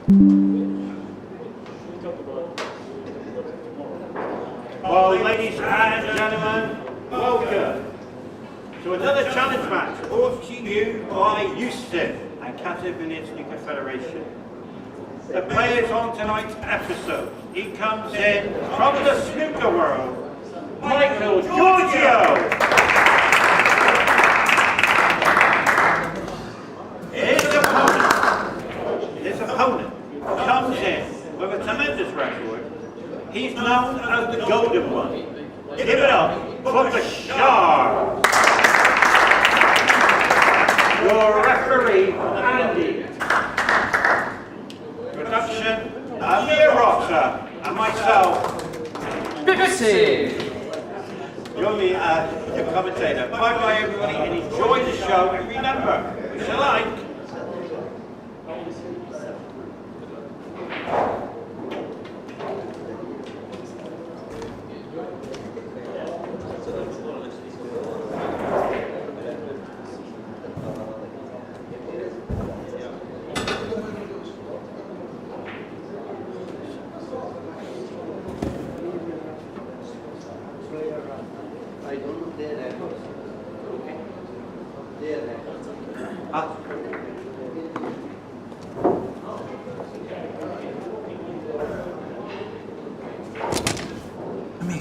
Well, ladies and gentlemen, welcome to another challenge match brought to you by USIF and Qatar Billiard Snooker Federation. The players on tonight's episode, he comes in from the snooker world, Michael Giorgio. His opponent comes in with a tremendous record. He's known as the Golden One. Give it up for BASHAR. Your referee, Andy. Production, Amir and myself, you're your commentator. Bye-bye everybody and enjoy the show. And remember, if you like,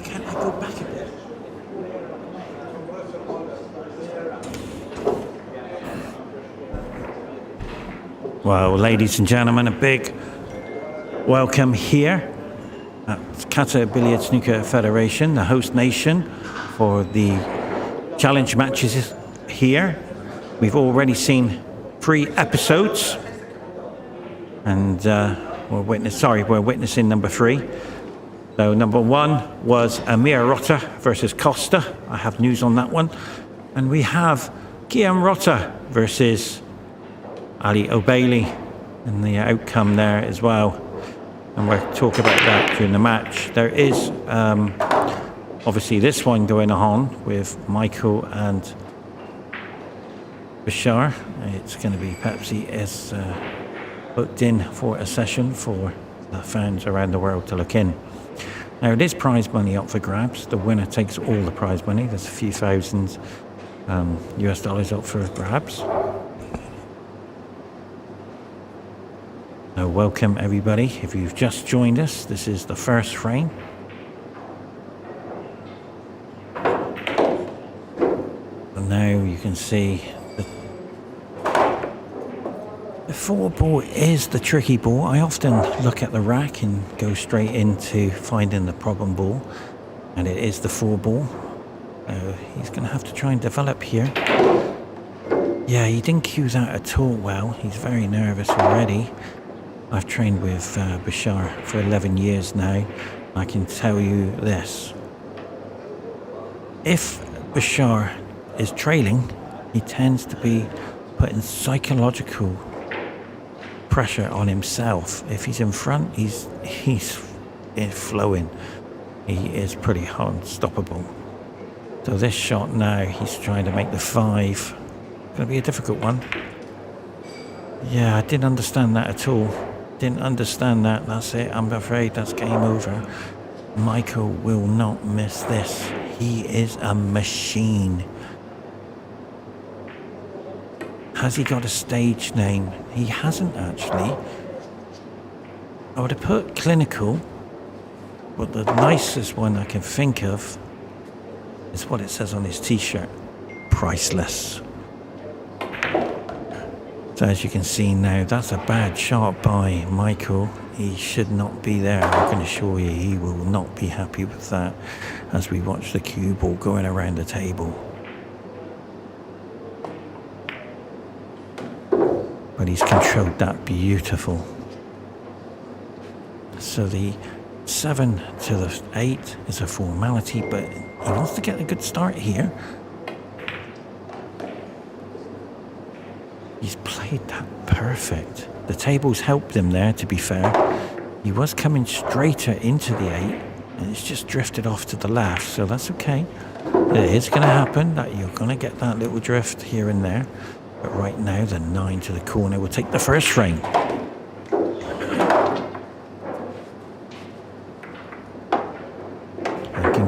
can I go back a bit? Well, ladies and gentlemen, a big welcome here at Qatar Billiard Snooker Federation, the host nation for the challenge matches here. We've already seen 3 episodes, and we're witnessing number 3. So number 1 was Amir Rota versus Costa. I have news on that one. And we have Guillaume Rota versus Ali O'Bailey, and the outcome there as well. And we'll talk about that during the match. There is obviously this one going on with Michael and BASHAR. It's going to be Pepsi is booked in for a session for the fans around the world to look in. Now it is prize money up for grabs. The winner takes all the prize money. There's a few thousands US dollars up for grabs. So welcome everybody. If you've just joined us, this is the first frame. And now you can see the 4 ball is the tricky ball. I often look at the rack and go straight into finding the problem ball, and it is the 4 ball. He's going to have to try and develop here. Yeah, he didn't cue that at all well. He's very nervous already. I've trained with BASHAR for 11 years now. I can tell you this. If BASHAR is trailing, he tends to be putting psychological pressure on himself. If he's in front, he's flowing. He is pretty unstoppable. So this shot now, he's trying to make the 5. Going to be a difficult one. Yeah, I didn't understand that at all. Didn't understand that. That's it. I'm afraid that's game over. Michael will not miss this. He is a machine. Has he got a stage name? He hasn't actually. I would have put clinical, but the nicest one I can think of is what it says on his t-shirt. Priceless. So as you can see now, that's a bad shot by Michael. He should not be there. I can assure you he will not be happy with that as we watch the cue ball going around the table. But he's controlled that beautiful. So the 7 to the 8 is a formality, but he wants to get a good start here. He's played that perfect. The tables helped him there, to be fair. He was coming straighter into the 8, and it's just drifted off to the left, so that's okay. It is going to happen, that you're going to get that little drift here and there. But right now, the 9 to the corner will take the first frame.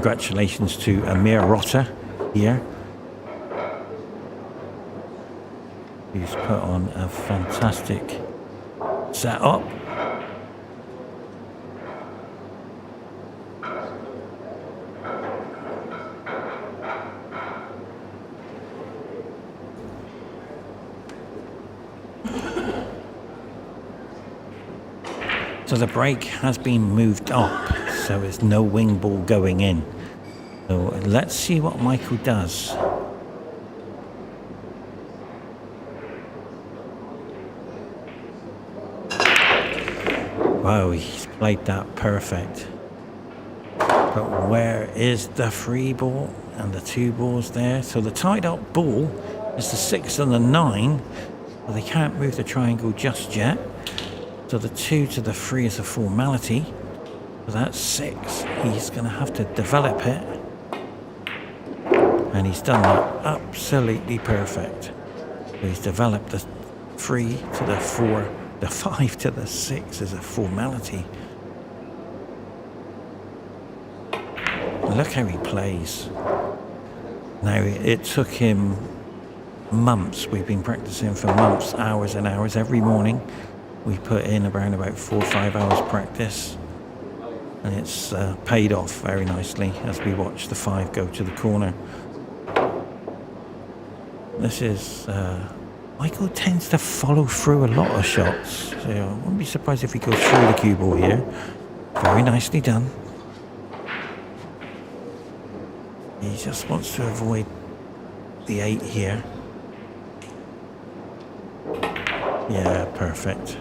congratulations to Amir Rotter here, who's put on a fantastic setup. So the brake has been moved up, so there's no wing ball going in. So let's see what Michael does. Wow, he's played that perfect. But where is the free ball and the two balls there? So the tied up ball is the 6 and the 9. So they can't move the triangle just yet. So the 2 to the 3 is a formality. So that's 6. He's going to have to develop it. And he's done that absolutely perfect. So he's developed the 3 to the 4. The 5 to the 6 is a formality. Look how he plays. Now, it took him months. We've been practicing for months, hours and hours. Every morning we put in around about 4 or 5 hours practice. And it's paid off very nicely as we watch the 5 go to the corner. This is... Michael tends to follow through a lot of shots. So I wouldn't be surprised if he goes through the cue ball here. Very nicely done. He just wants to avoid the 8 here. Yeah, perfect.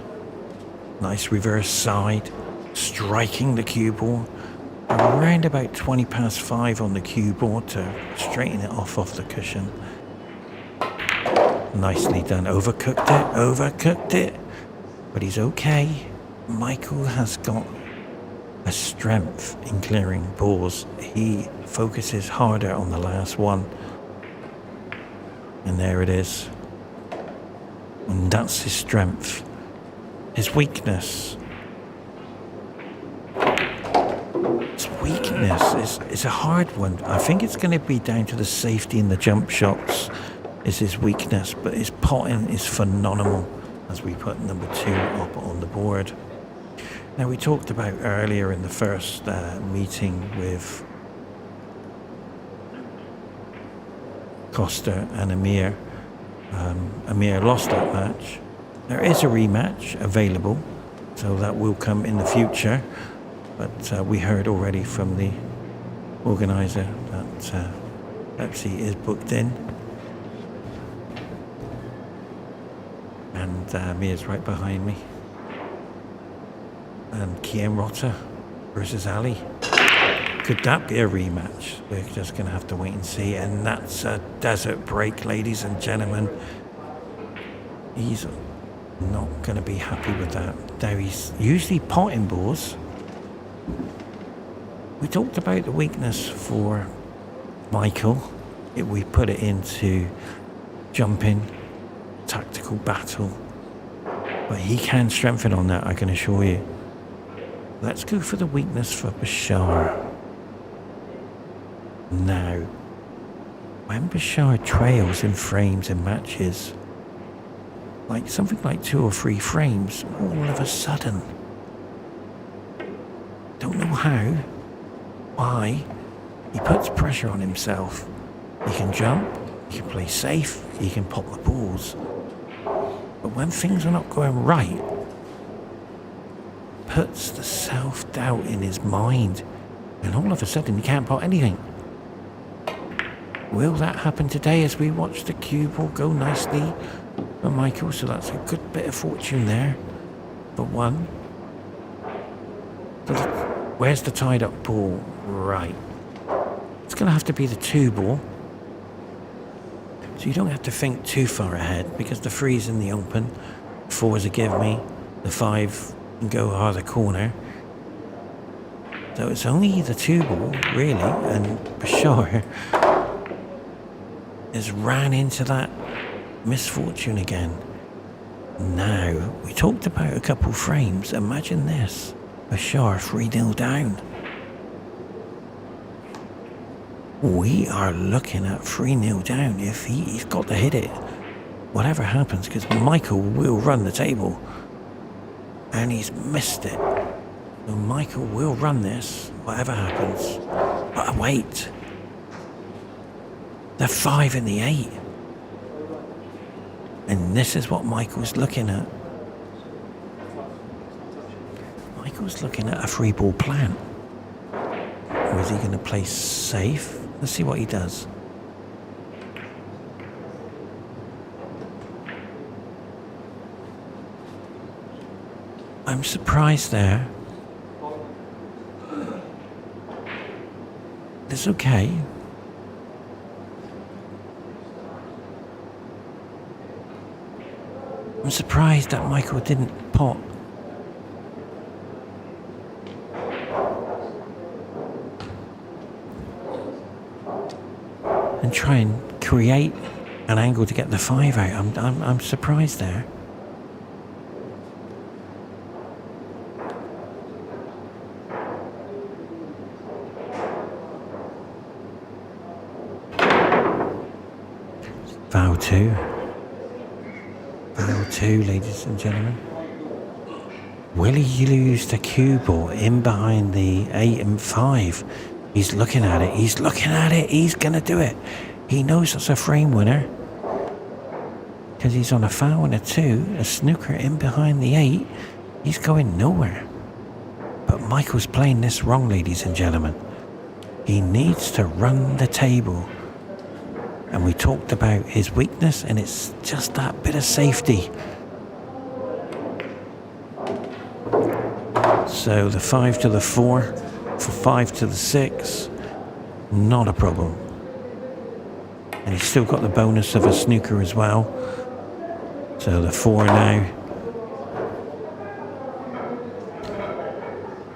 Nice reverse side. Striking the cue ball. Around about 20 past 5 on the cue board to straighten it off the cushion. Nicely done. Overcooked it. But he's okay. Michael has got a strength in clearing balls. He focuses harder on the last one. And there it is. And that's his strength. His weakness. His weakness is a hard one. I think it's going to be down to the safety in the jump shots is his weakness, but his potting is phenomenal as we put number 2 up on the board. Now, we talked about earlier in the first meeting with Costa and Amir. Amir lost that match. There is a rematch available, so that will come in the future. But we heard already from the organizer that Pepsi is booked in. And Amir's right behind me. And Kian Rotter versus Ali. Could that be a rematch? We're just going to have to wait and see. And that's a desert break, ladies and gentlemen. He's not going to be happy with that. Now, he's usually potting balls. We talked about the weakness for Michael. We put it into jumping, tactical battle. But he can strengthen on that, I can assure you. Let's go for the weakness for BASHAR. Now, when BASHAR trails in frames in matches, like something like 2 or 3 frames, all of a sudden, don't know how, why, he puts pressure on himself. He can jump, he can play safe, he can pop the balls. But when things are not going right, puts the self-doubt in his mind, and all of a sudden he can't pot anything. Will that happen today as we watch the cue ball go nicely for Michael? So that's a good bit of fortune there for 1. So where's the tied up ball? Right. It's going to have to be the 2 ball. So you don't have to think too far ahead because the 3's in the open. 4 is a give me. The 5 can go harder corner. So it's only the 2 ball, really, and BASHAR has ran into that misfortune again. Now, we talked about a couple frames. Imagine this. BASHAR 3-0 down. We are looking at 3-0 down. If he's got to hit it, whatever happens, because Michael will run the table. And he's missed it. So Michael will run this, whatever happens. But wait. The 5 and the 8. And this is what Michael's looking at. Michael's looking at a 3-ball plan. Or is he going to play safe? Let's see what he does. I'm surprised there. It's okay. I'm surprised that Michael didn't pot. And try and create an angle to get the 5 out. I'm surprised there. Foul 2. Foul 2, ladies and gentlemen. Will he lose the cue ball in behind the 8 and 5? He's looking at it. He's looking at it. He's going to do it. He knows it's a frame winner. Because he's on a foul and a 2. A snooker in behind the 8. He's going nowhere. But Michael's playing this wrong, ladies and gentlemen. He needs to run the table. And we talked about his weakness, and it's just that bit of safety. So the 5 to the 4, for 5 to the 6, not a problem. And he's still got the bonus of a snooker as well. So the 4 now.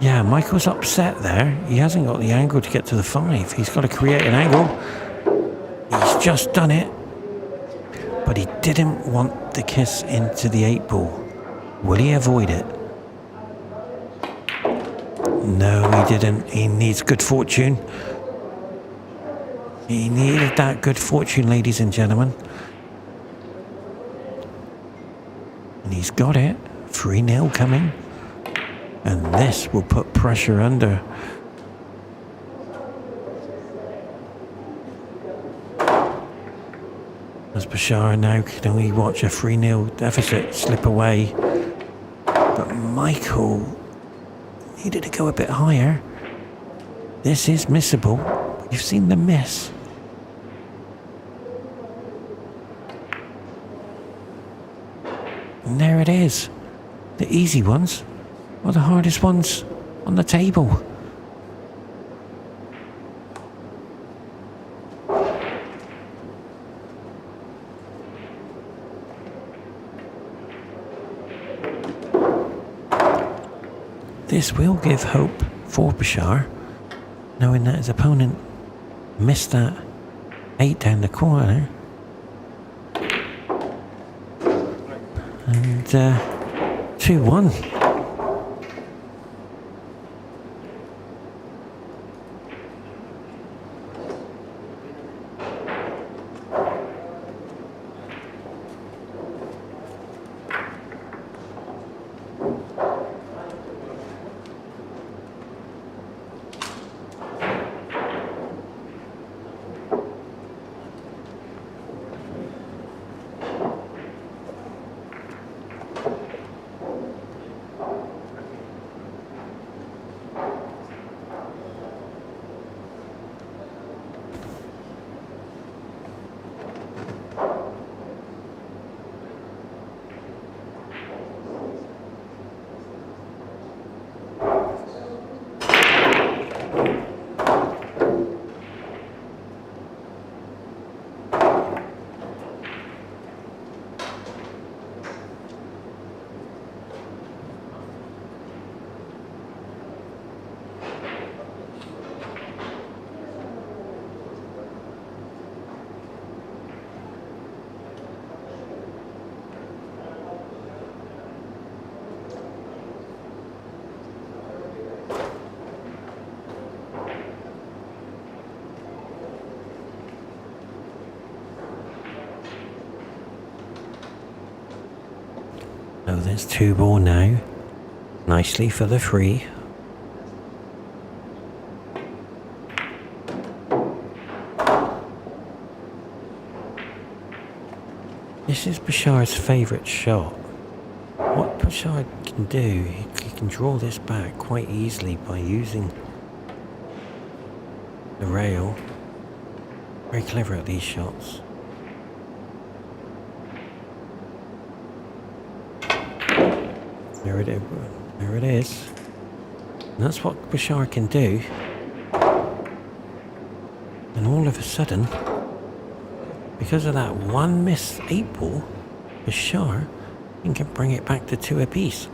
Yeah, Michael's upset there. He hasn't got the angle to get to the 5. He's got to create an angle. He's just done it. But he didn't want the kiss into the 8 ball. Will he avoid it? No, he didn't. He needs good fortune. He needed that good fortune, ladies and gentlemen. And he's got it. 3-0 coming. And this will put pressure under. As BASHAR now can only watch a 3-0 deficit slip away. But Michael needed to go a bit higher. This is missable. You've seen the miss. And there it is. The easy ones are the hardest ones on the table. This will give hope for BASHAR, knowing that his opponent missed that 8 down the corner. And 2-1. So there's 2 ball now. Nicely for the free. This is Bashar's favourite shot. What Bashar can do, he can draw this back quite easily by using the rail. Very clever at these shots. There it is. There it is. And that's what Bashar can do. And all of a sudden, because of that one missed 8 ball, Bashar can bring it back to 2 apiece.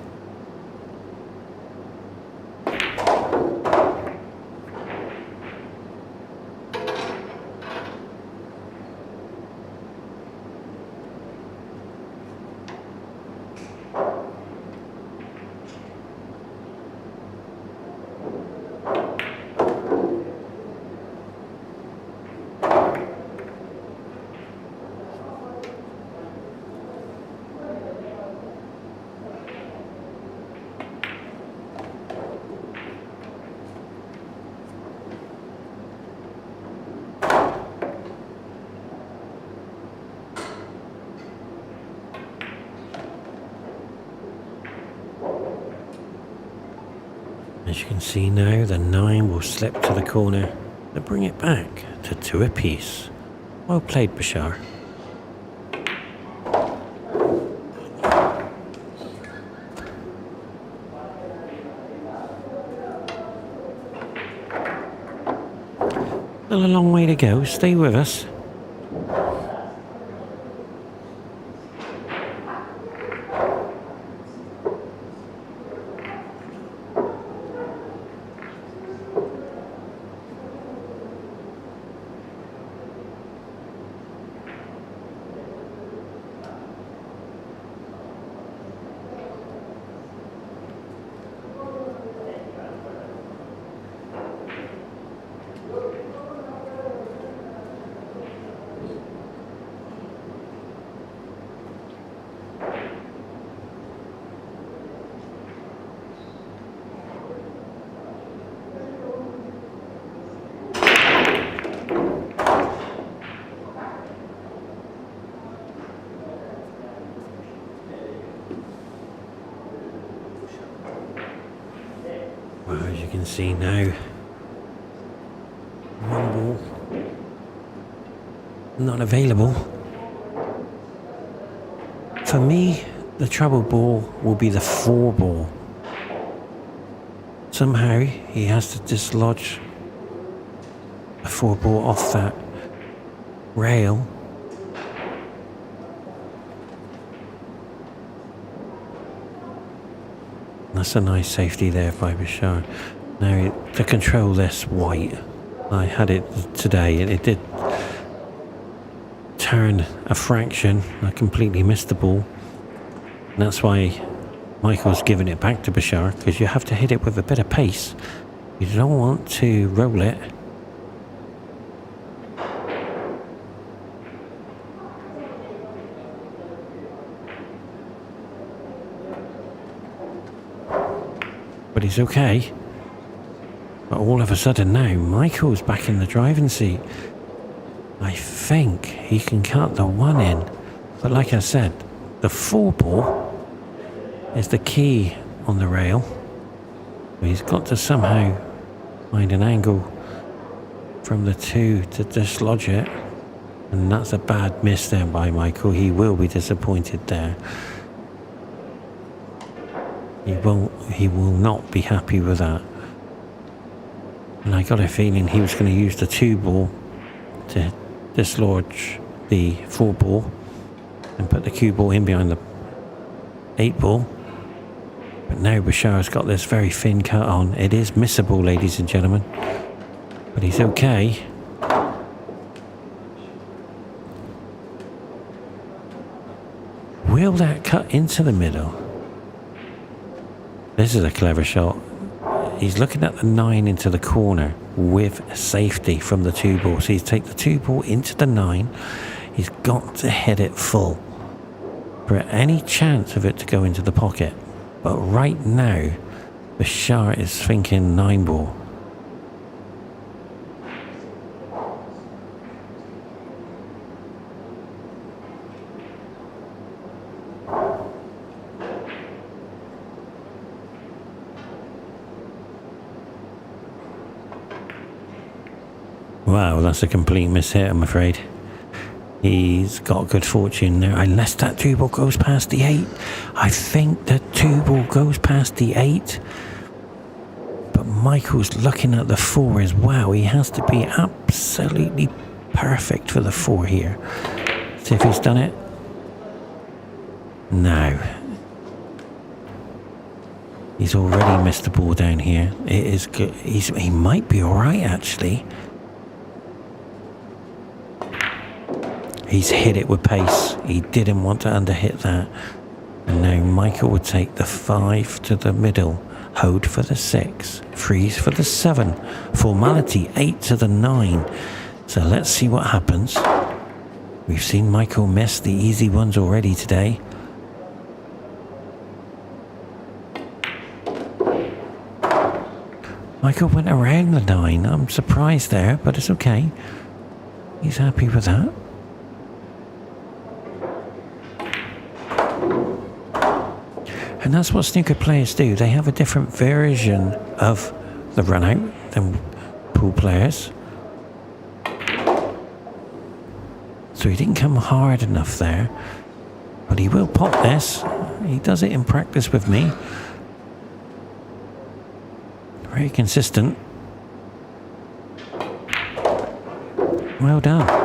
As you can see now, the 9 will slip to the corner to bring it back to 2 apiece. Well played, Bashar. Still a long way to go. Stay with us. Well, as you can see now, 1 ball not available. For me, the trouble ball will be the 4 ball. Somehow he has to dislodge a 4 ball off that rail. That's a nice safety there by Bashar. Now, to control this white, I had it today, and it did turn a fraction. I completely missed the ball. And that's why Michael's giving it back to Bashar, because you have to hit it with a bit of pace. You don't want to roll it. But he's okay. But all of a sudden now, Michael's back in the driving seat. I think he can cut the 1 in. But like I said, the 4 ball is the key on the rail. He's got to somehow find an angle from the 2 to dislodge it. And that's a bad miss there by Michael. He will be disappointed there. He will not be happy with that. And I got a feeling he was going to use the 2 ball to dislodge the 4 ball and put the cue ball in behind the 8 ball. But now Bashar's got this very thin cut on. It is missable, ladies and gentlemen. But he's okay. Will that cut into the middle? This is a clever shot. He's looking at the 9 into the corner with safety from the 2 ball. So he's take the 2 ball into the 9. He's got to hit it full. for any chance of it to go into the pocket. But right now, BASHAR is thinking 9-ball. Wow, that's a complete mishit, I'm afraid. He's got good fortune there, unless that 2-ball goes past the 8. I think the 2-ball goes past the 8. But Michael's looking at the 4 as well. He has to be absolutely perfect for the 4 here. See if he's done it. No. He's already missed the ball down here. It is good. He might be alright, actually. He's hit it with pace. He didn't want to underhit that. And now Michael would take the 5 to the middle. Hold for the 6. Freeze for the 7. Formality 8 to the 9. So let's see what happens. We've seen Michael miss the easy ones already today. Michael went around the 9. I'm surprised there, but it's okay. He's happy with that. And that's what snooker players do. They have a different version of the run out than pool players. So he didn't come hard enough there. But he will pop this. He does it in practice with me. Very consistent. Well done.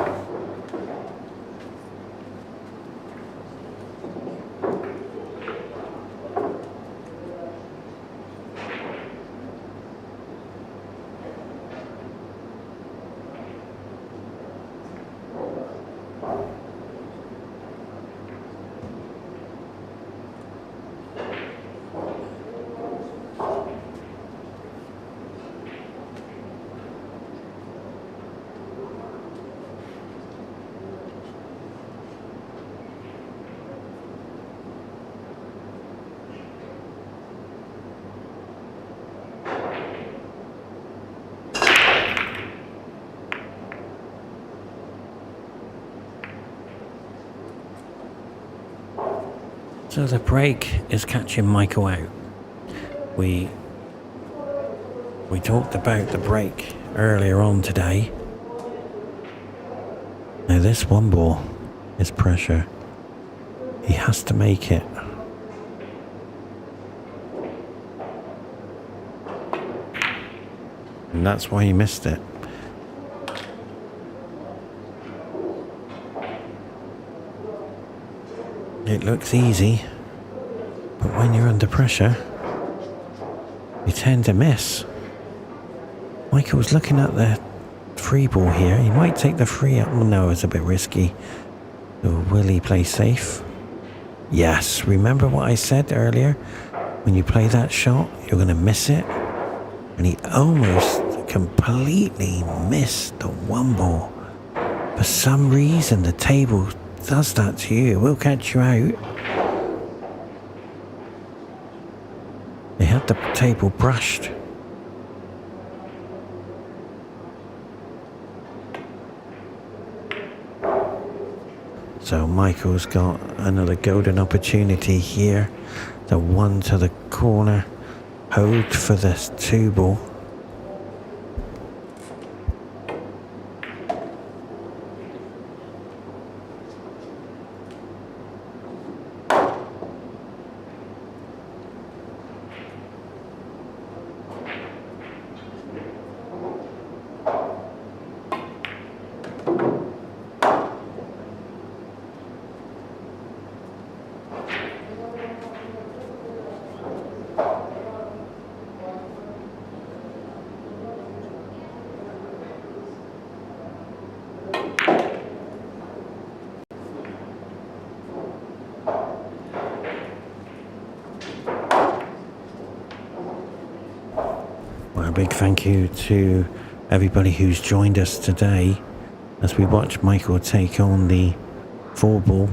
So the break is catching Michael out. We talked about the break earlier on today. Now this 1-ball is pressure. He has to make it. And that's why he missed it. It looks easy, but when you're under pressure, you tend to miss. Michael's looking at the 3-ball here. He might take the 3 up. No, it's a bit risky. So will he play safe? Yes. Remember what I said earlier? When you play that shot, you're going to miss it. And he almost completely missed the 1-ball. For some reason, the table does that to you. It will catch you out. They had the table brushed. So Michael's got another golden opportunity here. The 1 to the corner. Hold for this 2-ball. A big thank you to everybody who's joined us today as we watch Michael take on the 4-ball.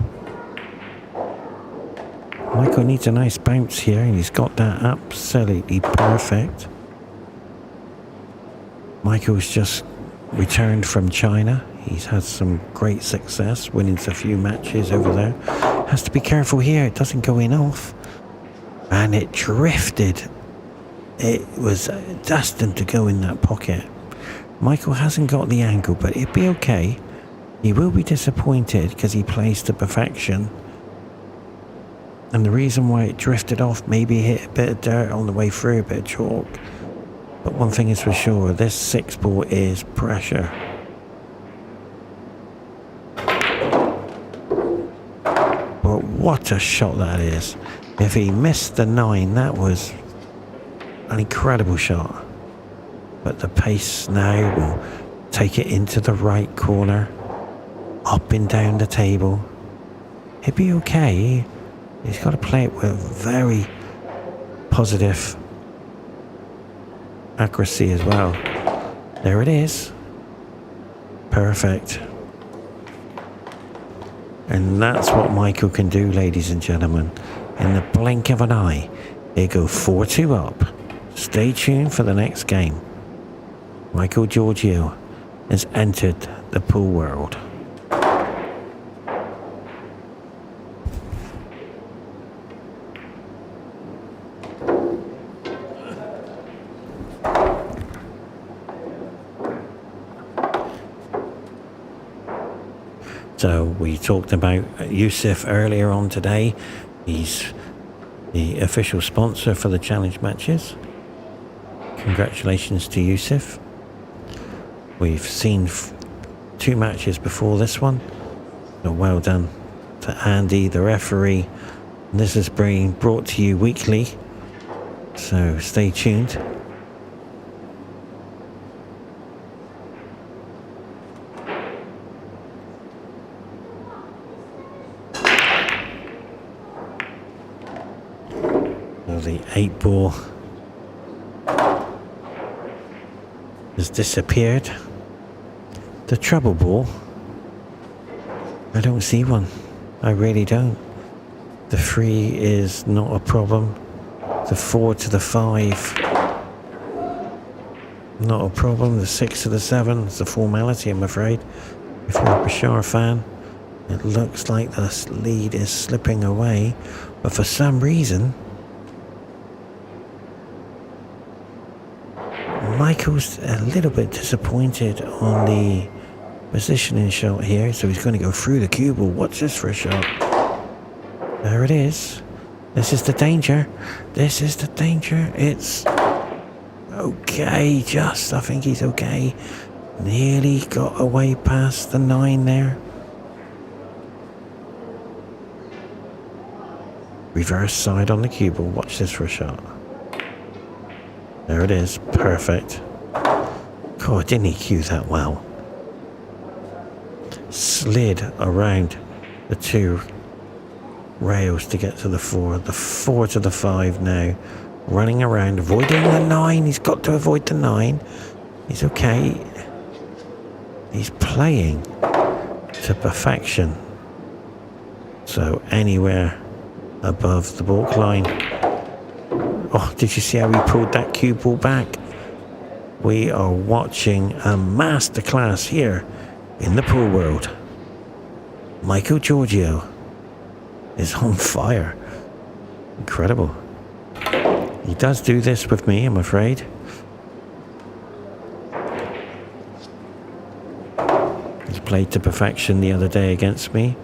Michael needs a nice bounce here, and he's got that absolutely perfect. Michael's just returned from China. He's had some great success, winning a few matches over there. Has to be careful here, it doesn't go in off. And it drifted. It was destined to go in that pocket. Michael hasn't got the angle, but it'll be okay. He will be disappointed because he plays to perfection. And the reason why it drifted off, maybe hit a bit of dirt on the way through, a bit of chalk. But one thing is for sure, this 6 ball is pressure. But what a shot that is. If he missed the 9, that was an incredible shot. But the pace now will take it into the right corner, up and down the table. He'll be okay. He's got to play it with very positive accuracy as well. There it is. Perfect. And that's what Michael can do, ladies and gentlemen. In the blink of an eye, they go 4-2 up. Stay tuned for the next game. Michael Giorgio has entered the pool world. So we talked about Yusuf earlier on today. He's the official sponsor for the challenge matches. Congratulations to Yusuf. We've seen 2 matches before this one. So well done to Andy, the referee. And this is being brought to you weekly. So stay tuned. The 8 ball has disappeared. The treble ball, I don't see one. I really don't. The 3 is not a problem. The 4 to the 5, not a problem. The 6 to the 7 is a formality, I'm afraid. If you're a BASHAR fan, it looks like the lead is slipping away, but for some reason Michael's a little bit disappointed on the positioning shot here, so he's going to go through the cue ball. Watch this for a shot. There it is. This is the danger. This is the danger. It's okay, just. I think he's okay. Nearly got away past the 9 there. Reverse side on the cue ball. Watch this for a shot. There it is. Perfect. God, didn't he cue that well? Slid around the 2 rails to get to the 4. The 4 to the 5 now. Running around, avoiding the 9. He's got to avoid the 9. He's okay. He's playing to perfection. So anywhere above the baulk line. Oh, did you see how he pulled that cue ball back? We are watching a masterclass here in the pool world. Michael Giorgio is on fire. Incredible. He does do this with me, I'm afraid. He's played to perfection the other day against me.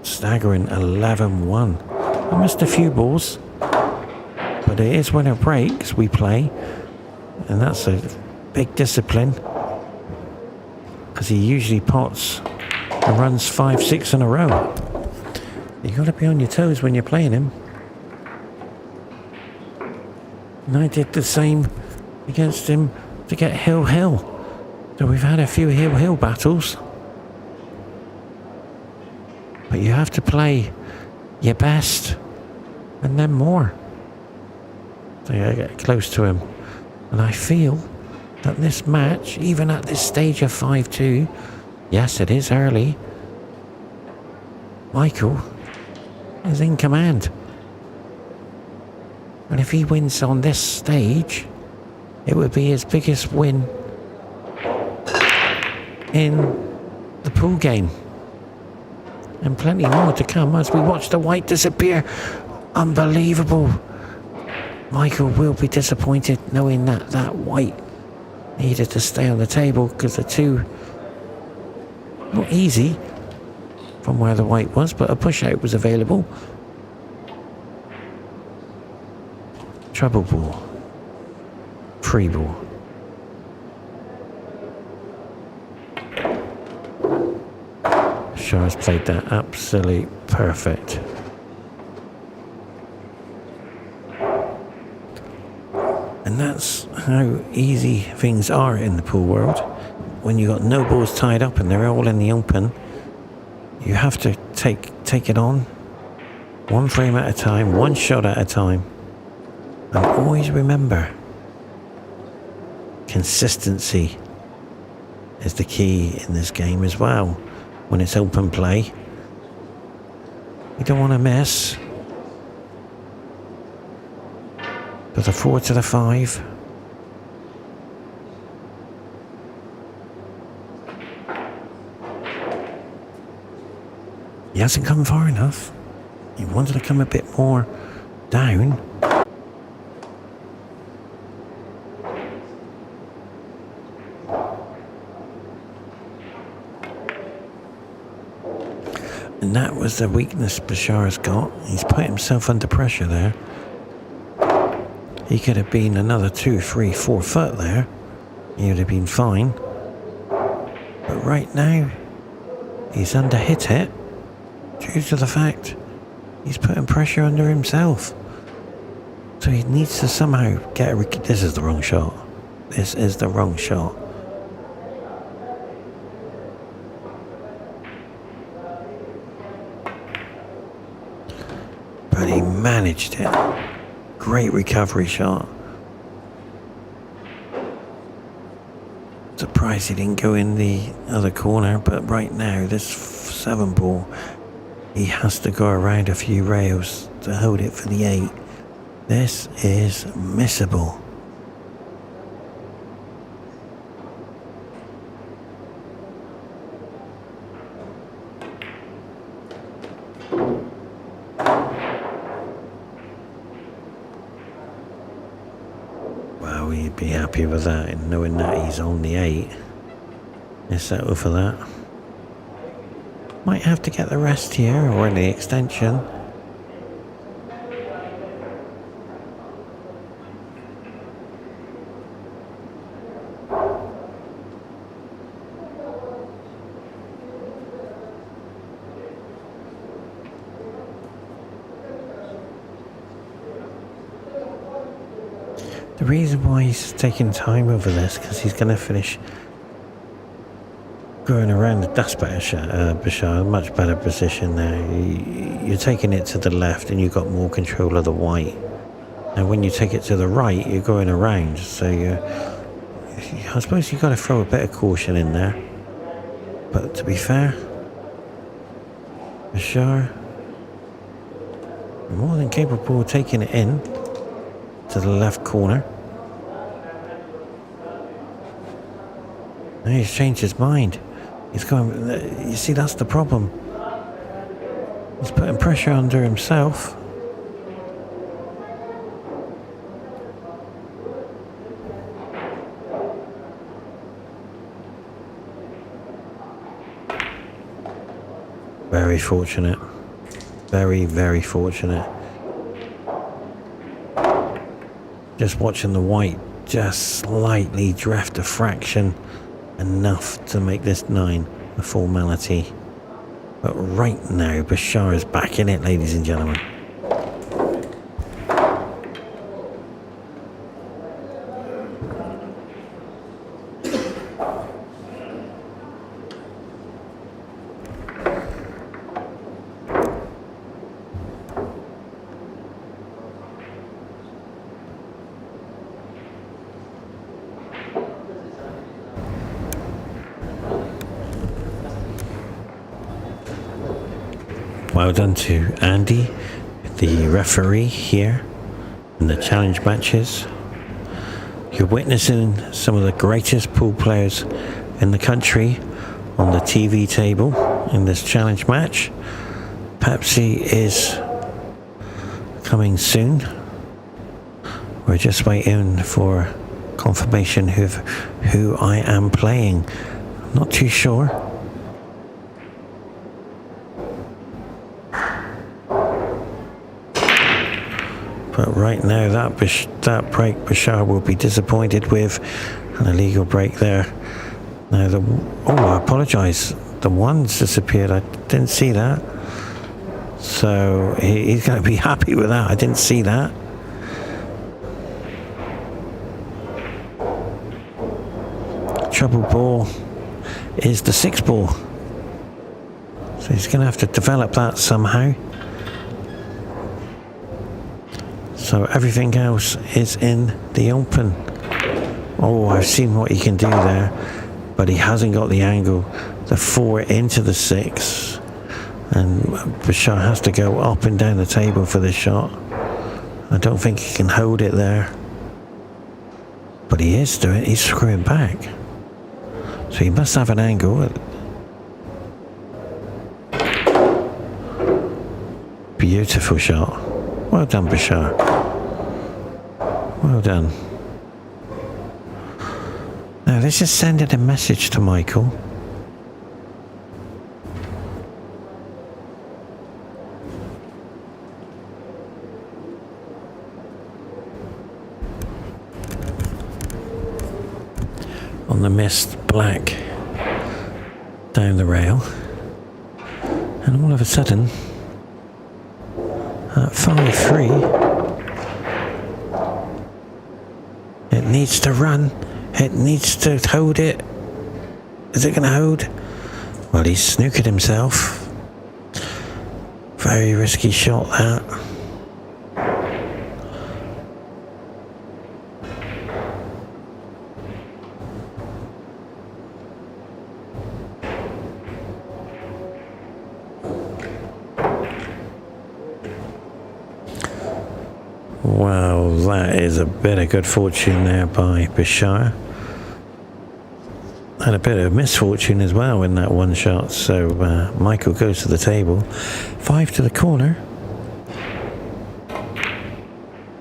Staggering 11-1. I missed a few balls. But it is when it breaks, we play. And that's a big discipline. Because he usually pots and runs 5-6 in a row. You've got to be on your toes when you're playing him. And I did the same against him to get Hill. So we've had a few Hill battles. But you have to play your best and then more. So I get close to him. And I feel that this match, even at this stage of 5-2, yes, it is early, Michael is in command. And if he wins on this stage, it would be his biggest win in the pool game. And plenty more to come as we watch the white disappear. Unbelievable. Michael will be disappointed knowing that that white needed to stay on the table because the two, not easy from where the white was, but a push out was available. Treble ball. Free ball. Bashar's played that absolutely perfect. And that's how easy things are in the pool world. When you got no balls tied up and they're all in the open, you have to take it on one frame at a time, one shot at a time. And always remember, consistency is the key in this game as well. When it's open play, you don't want to miss. To the 4 to the 5. He hasn't come far enough. He wanted to come a bit more down. And that was the weakness Bashar's got. He's put himself under pressure there. He could have been another 2, 3, 4 foot there. He would have been fine. But right now, he's under hit due to the fact he's putting pressure under himself. So he needs to somehow get a... This is the wrong shot. This is the wrong shot. But he managed it. Great recovery shot. Surprised he didn't go in the other corner, but right now, this 7 ball, he has to go around a few rails to hold it for the 8. This is missable. Well, he'd be happy with that, and knowing that he's on the 8. Let's settle for that. Might have to get the rest here, or in the extension. The reason why he's taking time over this, because he's going to finish going around. That's better, Bashar. Much better position there. You're taking it to the left and you've got more control of the white. And when you take it to the right, you're going around. So I suppose you've got to throw a bit of caution in there. But to be fair, Bashar, more than capable of taking it in to the left corner. Now he's changed his mind. He's going, you see, that's the problem. He's putting pressure under himself. Very fortunate. Very, very fortunate. Just watching the white just slightly drift a fraction, enough to make this 9 a formality. But right now, Bashar is back in it, ladies and gentlemen. Well done to Andy, the referee here in the challenge matches. You're witnessing some of the greatest pool players in the country on the TV table in this challenge match. Pepsi is coming soon. We're just waiting for confirmation of who I am playing. I'm not too sure. But right now, that break, BASHAR will be disappointed with an illegal break there. Now, I apologise. The one's disappeared. I didn't see that. So he's going to be happy with that. I didn't see that. Trouble ball is the 6 ball. So he's going to have to develop that somehow. So everything else is in the open. Oh, I've seen what he can do there, but he hasn't got the angle. The 4 into the 6, and BASHAR has to go up and down the table for this shot. I don't think he can hold it there, but he is doing it. He's screwing back, so he must have an angle. Beautiful shot. Well done, BASHAR. Well done. Now this is sending a message to Michael. On the missed black down the rail. And all of a sudden, at 5-3, it needs to run. It needs to hold it. Is it going to hold? Well, he's snookered himself. Very risky shot, that. Well, that is a bit of good fortune there by BASHAR. And a bit of misfortune as well in that one shot. So Michael goes to the table. 5 to the corner.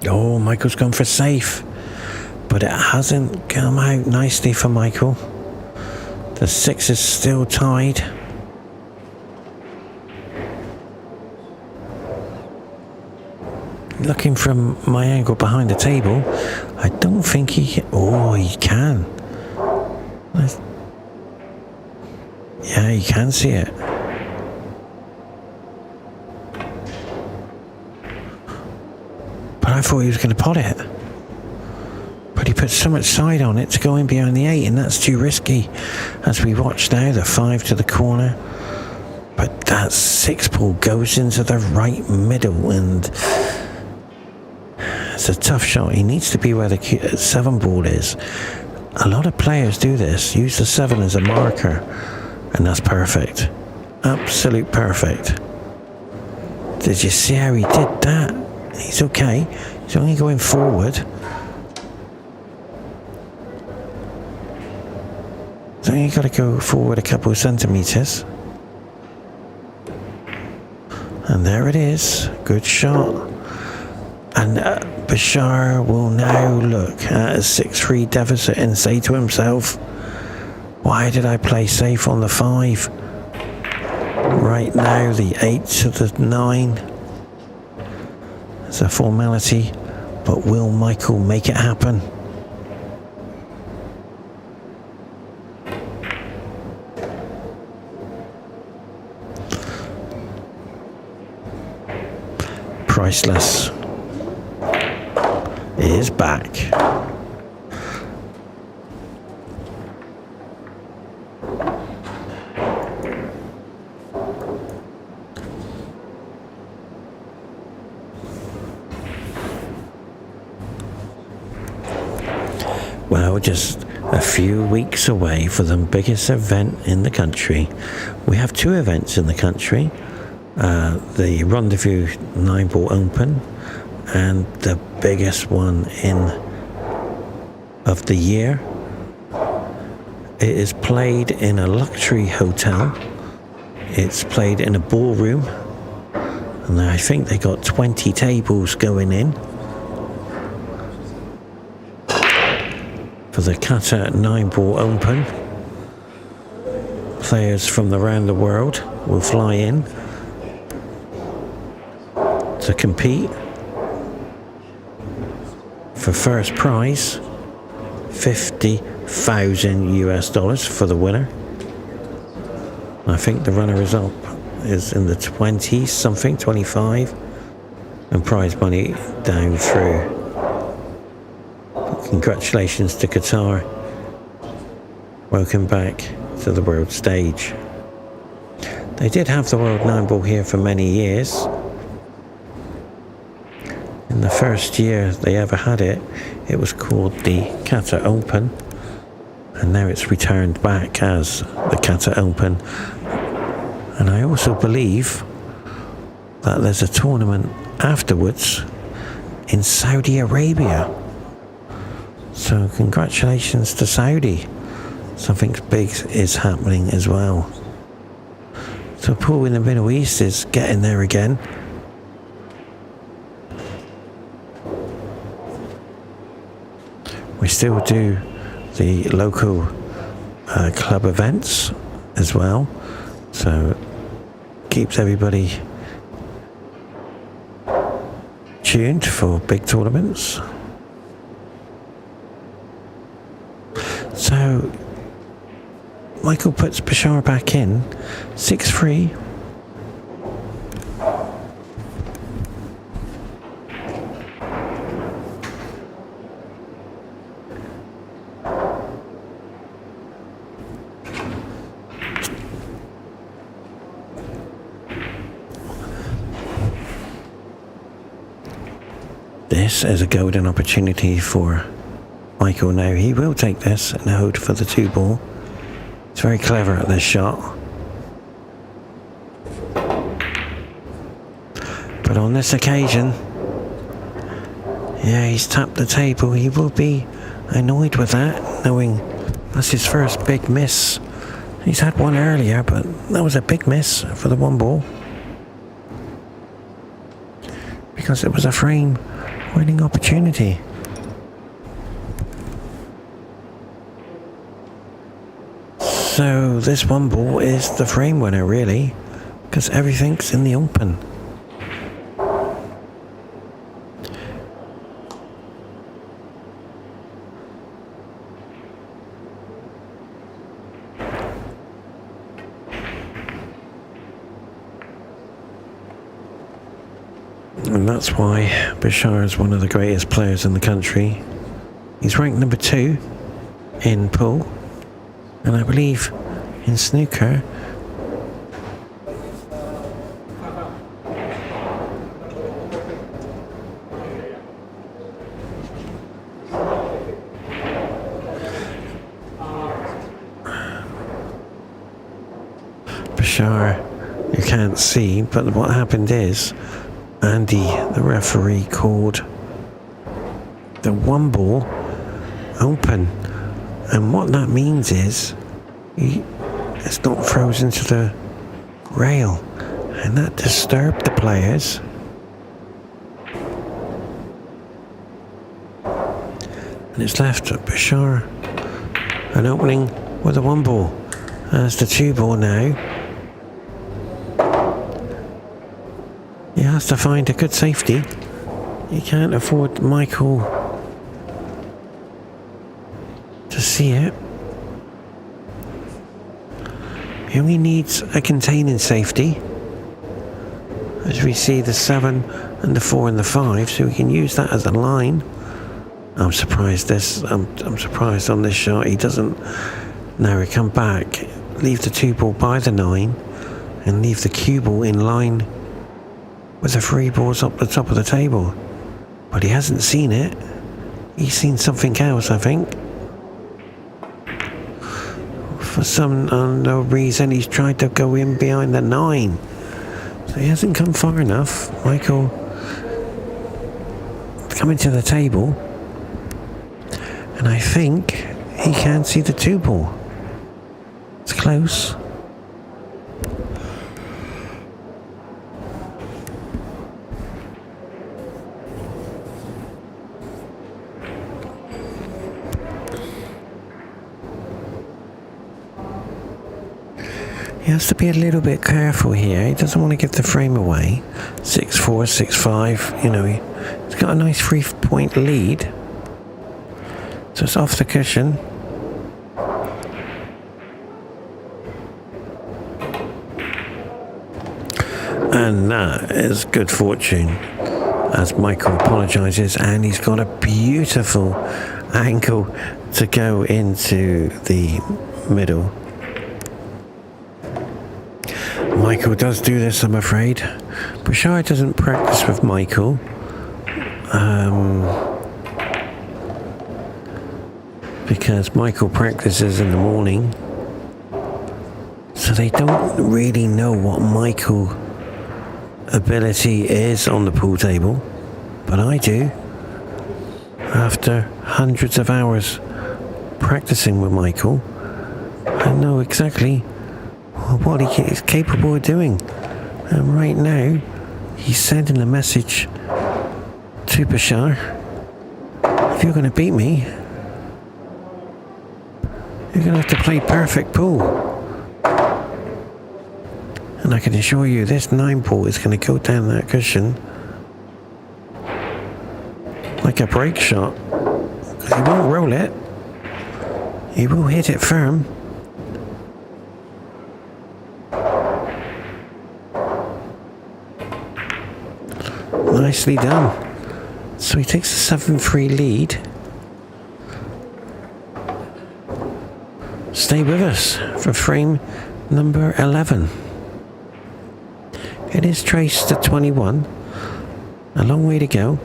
Oh, Michael's gone for safe. But it hasn't come out nicely for Michael. The 6 is still tied. Looking from my angle behind the table, I don't think he can. Oh, he can. Yeah, you can see it. But I thought he was going to pot it. But he put so much side on it to go in behind the 8, and that's too risky. As we watch now, the 5 to the corner. But that 6 ball goes into the right middle, and it's a tough shot. He needs to be where the 7 ball is. A lot of players do this, use the 7 as a marker, and that's perfect. Absolute perfect. Did you see how he did that? He's okay. He's only going forward. So you got to go forward a couple of centimeters. And there it is. Good shot. And BASHAR will now look at a 6-3 deficit and say to himself, why did I play safe on the 5? Right now, the 8 to the 9. It's a formality, but will Michael make it happen? Priceless is back. Well, just a few weeks away for the biggest event in the country. We have 2 events in the country. the Rendezvous 9-ball Open, and the biggest one of the year. It is played in a luxury hotel. It's played in a ballroom, and I think they got 20 tables going in for the Qatar 9-ball Open. Players from around the world will fly in to compete for first prize, $50,000 for the winner. I think the runner-up is in the 20s, something, 25, and prize money down through. Congratulations to Qatar. Welcome back to the world stage. They did have the World 9-ball here for many years. In the first year they ever had it, it was called the Qatar Open, and now it's returned back as the Qatar Open. And I also believe that there's a tournament afterwards in Saudi Arabia. So congratulations to Saudi. Something big is happening as well. So pool in the Middle East is getting there again. We still do the local club events as well. So keeps everybody tuned for big tournaments. So Michael puts BASHAR back in, 6-3. This is a golden opportunity for Michael now. He will take this and hold for the 2-ball. He's very clever at this shot. But on this occasion, yeah, he's tapped the table. He will be annoyed with that, knowing that's his first big miss. He's had one earlier, but that was a big miss for the 1-ball. Because it was a frame winning opportunity. So this 1-ball is the frame winner, really, because everything's in the open. And that's why BASHAR is one of the greatest players in the country. He's ranked number 2 in pool, and I believe in snooker BASHAR, you can't see, but what happened is Andy, the referee, called the 1-ball open, and what that means is it's not frozen to the rail, and that disturbed the players. And it's left BASHAR an opening with a 1-ball. As the 2-ball now, he has to find a good safety. He can't afford Michael to see it. He only needs a containing safety, as we see the 7 and the 4 and the 5, so we can use that as a line. I'm surprised I'm surprised on this shot he doesn't. Now he come back, leave the 2-ball by the 9, and leave the cue ball in line with the 3 balls up the top of the table. But he hasn't seen it. He's seen something else, I think. For some unknown reason, he's tried to go in behind the 9. So So he hasn't come far enough. Michael coming to the table. And I think he can see the 2-ball. It's close. He has to be a little bit careful here. He doesn't want to give the frame away. 6-4, 6-5. You know, he's got a nice 3-point lead. So it's off the cushion. And that is good fortune, as Michael apologises, and he's got a beautiful angle to go into the middle. Michael does do this, I'm afraid. BASHAR doesn't practice with Michael. Because Michael practices in the morning. So they don't really know what Michael's ability is on the pool table. But I do. After hundreds of hours practicing with Michael, I know exactly what he is capable of doing. And right now, he's sending a message to BASHAR. If you're going to beat me, you're going to have to play perfect pool. And I can assure you, this 9-ball is going to go down that cushion like a break shot. Because he won't roll it. He will hit it firm. Nicely done. So he takes a 7-3 lead. Stay with us for frame number 11. It is traced to 21. A long way to go.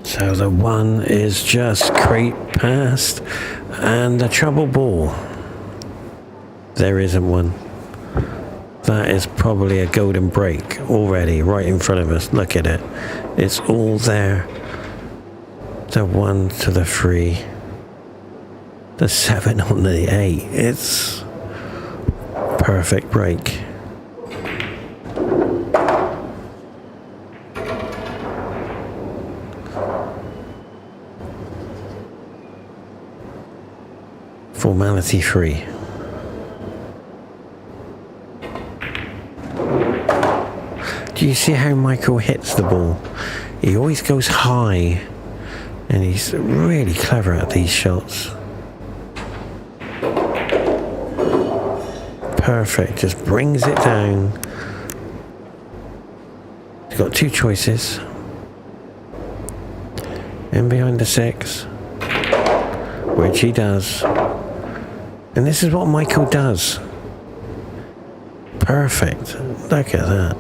So the 1 is just straight past, and the trouble ball. There isn't one. That is probably a golden break already, right in front of us. Look at it. It's all there. The 1 to the 3. The 7 on the 8. It's perfect break. Formality free. Do you see how Michael hits the ball? He always goes high, and he's really clever at these shots. Perfect, just brings it down. He's got 2 choices. In behind the 6, which he does. And this is what Michael does. Perfect. Look at that.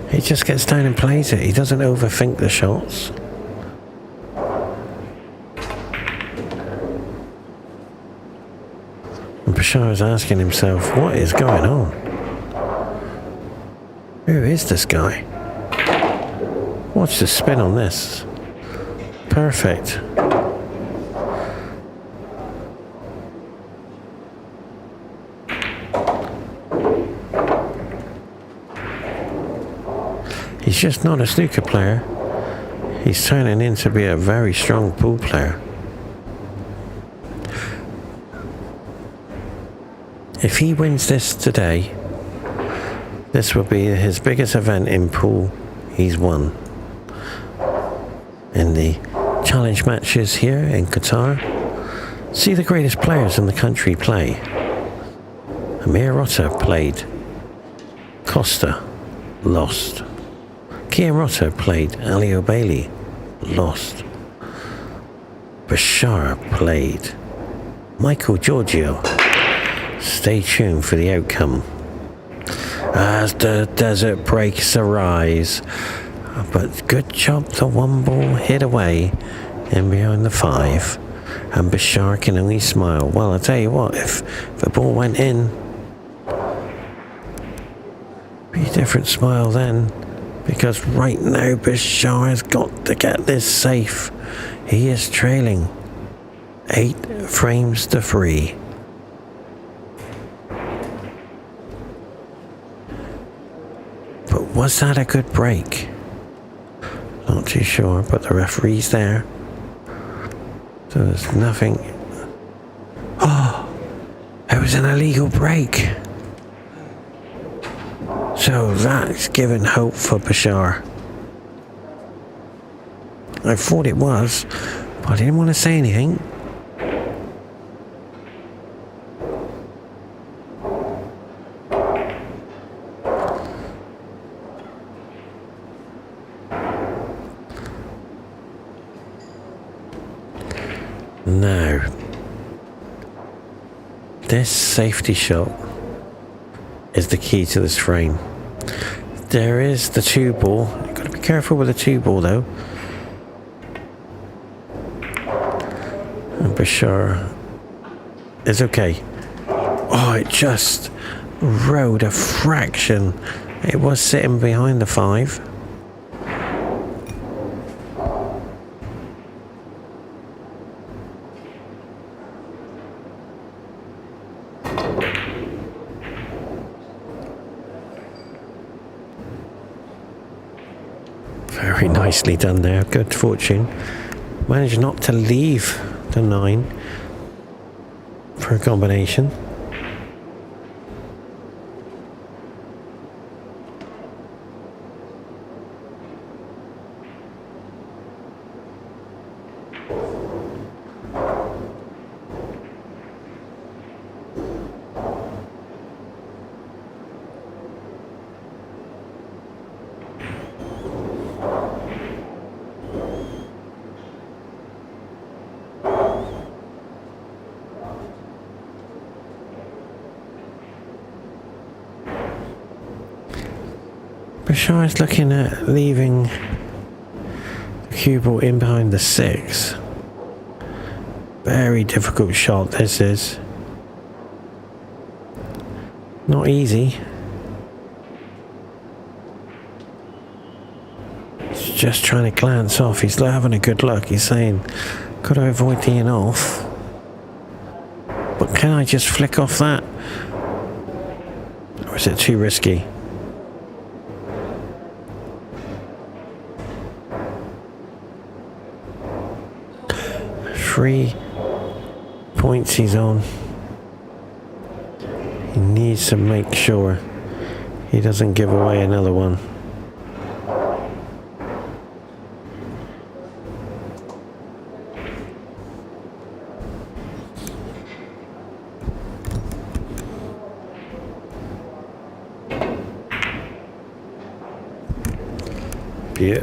He just gets down and plays it. He doesn't overthink the shots. And BASHAR is asking himself, what is going on? Who is this guy? Watch the spin on this. Perfect. He's just not a snooker player. He's turning in to be a very strong pool player. If he wins this today, this will be his biggest event in pool he's won. in the challenge matches here in Qatar. See the greatest players in the country play. Amir Rotter played. Costa lost. Kian Rotter played. Ali O'Bailey lost. Bashar played. Michael Giorgio. Stay tuned for the outcome. As the desert breaks arise. But good job, the one ball hit away in behind the 5. And Bashar can only smile. Well, I'll tell you what, if the ball went in, be a different smile then. Because right now Bashar has got to get this safe. He is trailing 8 frames to 3. But was that a good break? Not too sure, but the referee's there. So there's nothing. Oh, it was an illegal break. So that's given hope for Bashar. I thought it was, but I didn't want to say anything. Now, this safety shot is the key to this frame. There is the 2 ball. You've got to be careful with the 2 ball though. And Bashar is okay. Oh, it just rode a fraction. It was sitting behind the 5. Very nicely done there. Good fortune. Managed not to leave the 9 for a combination. Bashar is looking at leaving the cue ball in behind the 6. Very difficult shot this is. Not easy. He's just trying to glance off. He's having a good look. He's saying, got to avoid teeing off. But can I just flick off that? Or is it too risky? 3 points he's on. He needs to make sure he doesn't give away another one.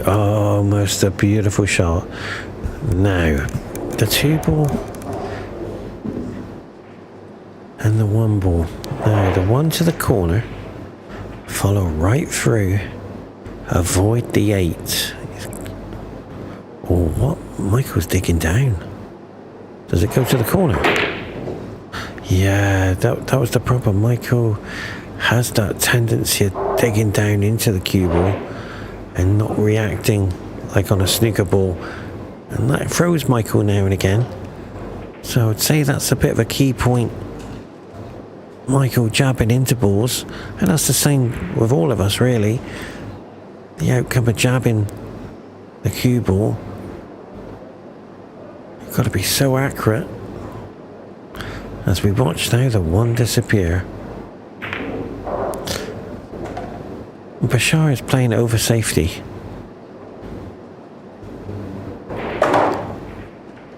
Almost a beautiful shot. Now, the 2 ball and the 1 ball. Now, the 1 to the corner, follow right through, avoid the 8. Or what? Michael's digging down. Does it go to the corner? Yeah, that was the problem. Michael has that tendency of digging down into the cue ball and not reacting like on a snooker ball, and that throws Michael now and again. So I'd say that's a bit of a key point. Michael jabbing into balls, and that's the same with all of us really. The outcome of jabbing the cue ball, you've got to be so accurate. As we watch now the 1 disappear. Bashar is playing over safety.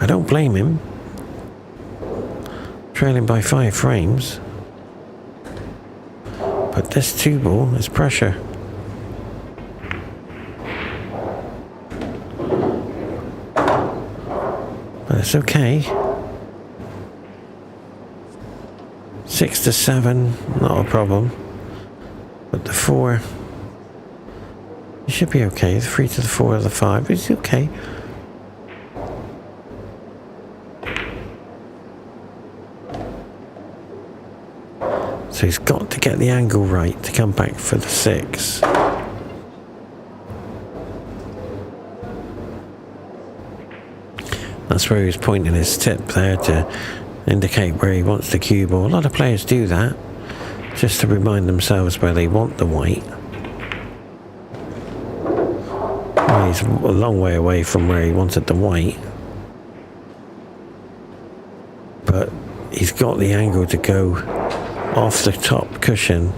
I don't blame him. Trailing by 5 frames. But this 2-ball is pressure. But it's okay. 6 to 7, not a problem. But the 4, it should be okay. The 3 to the 4 to the 5, it's okay. So he's got to get the angle right to come back for the 6. That's where he was pointing his tip there to indicate where he wants the cue ball. A lot of players do that just to remind themselves where they want the white. Well, he's a long way away from where he wanted the white, but he's got the angle to go off the top cushion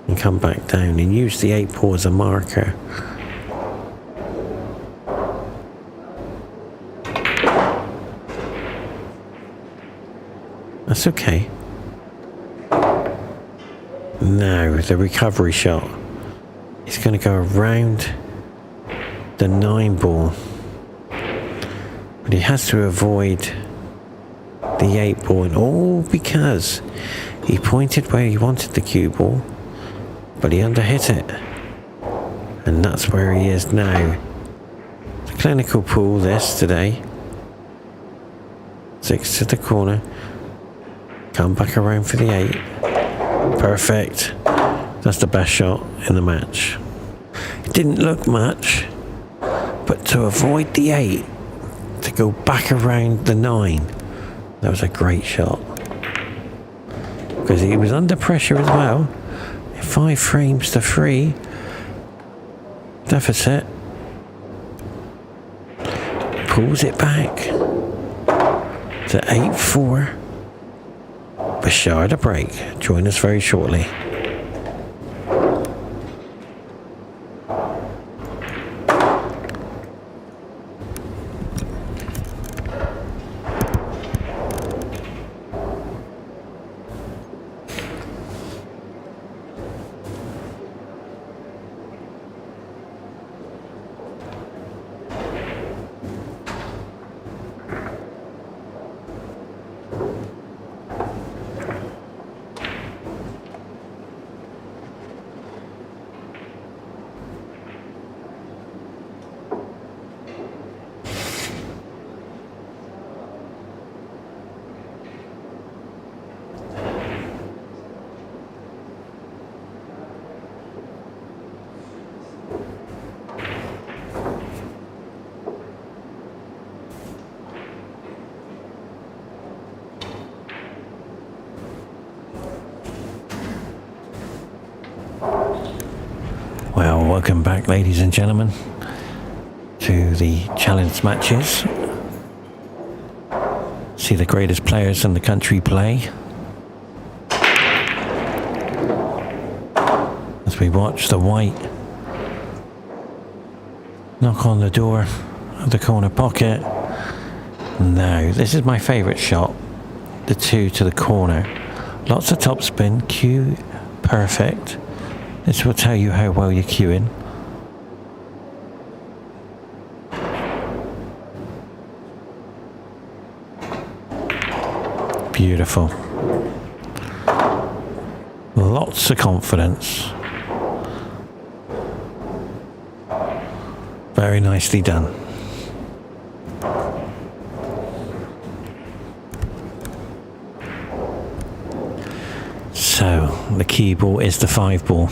and come back down and use the 8-ball as a marker. That's okay. Now the recovery shot. He's going to go around the 9-ball, but he has to avoid the 8-ball, and all because he pointed where he wanted the cue ball, but he underhit it, and that's where he is now. It's a clinical pool this today. 6 to the corner, come back around for the 8. Perfect. That's the best shot in the match. It didn't look much, but to avoid the 8, to go back around the 9, that was a great shot. Because he was under pressure as well. 5 frames to 3 deficit. Pulls it back to 8-4. BASHAR to break. Join us very shortly. Well, welcome back, ladies and gentlemen, to the challenge matches. See the greatest players in the country play. As we watch the white knock on the door of the corner pocket. Now, this is my favourite shot. The 2 to the corner. Lots of topspin, cue perfect. This will tell you how well you're cueing. Beautiful. Lots of confidence. Very nicely done. So, the key ball is the 5-ball.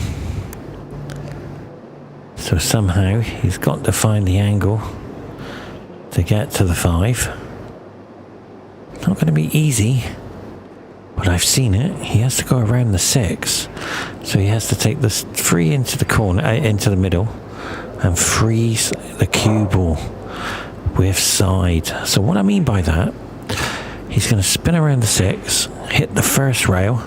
So somehow he's got to find the angle to get to the 5. Not going to be easy, but I've seen it. He has to go around the 6, so he has to take this 3 into the corner, into the middle, and freeze the cue ball with side. So what I mean by that, he's going to spin around the 6, hit the first rail,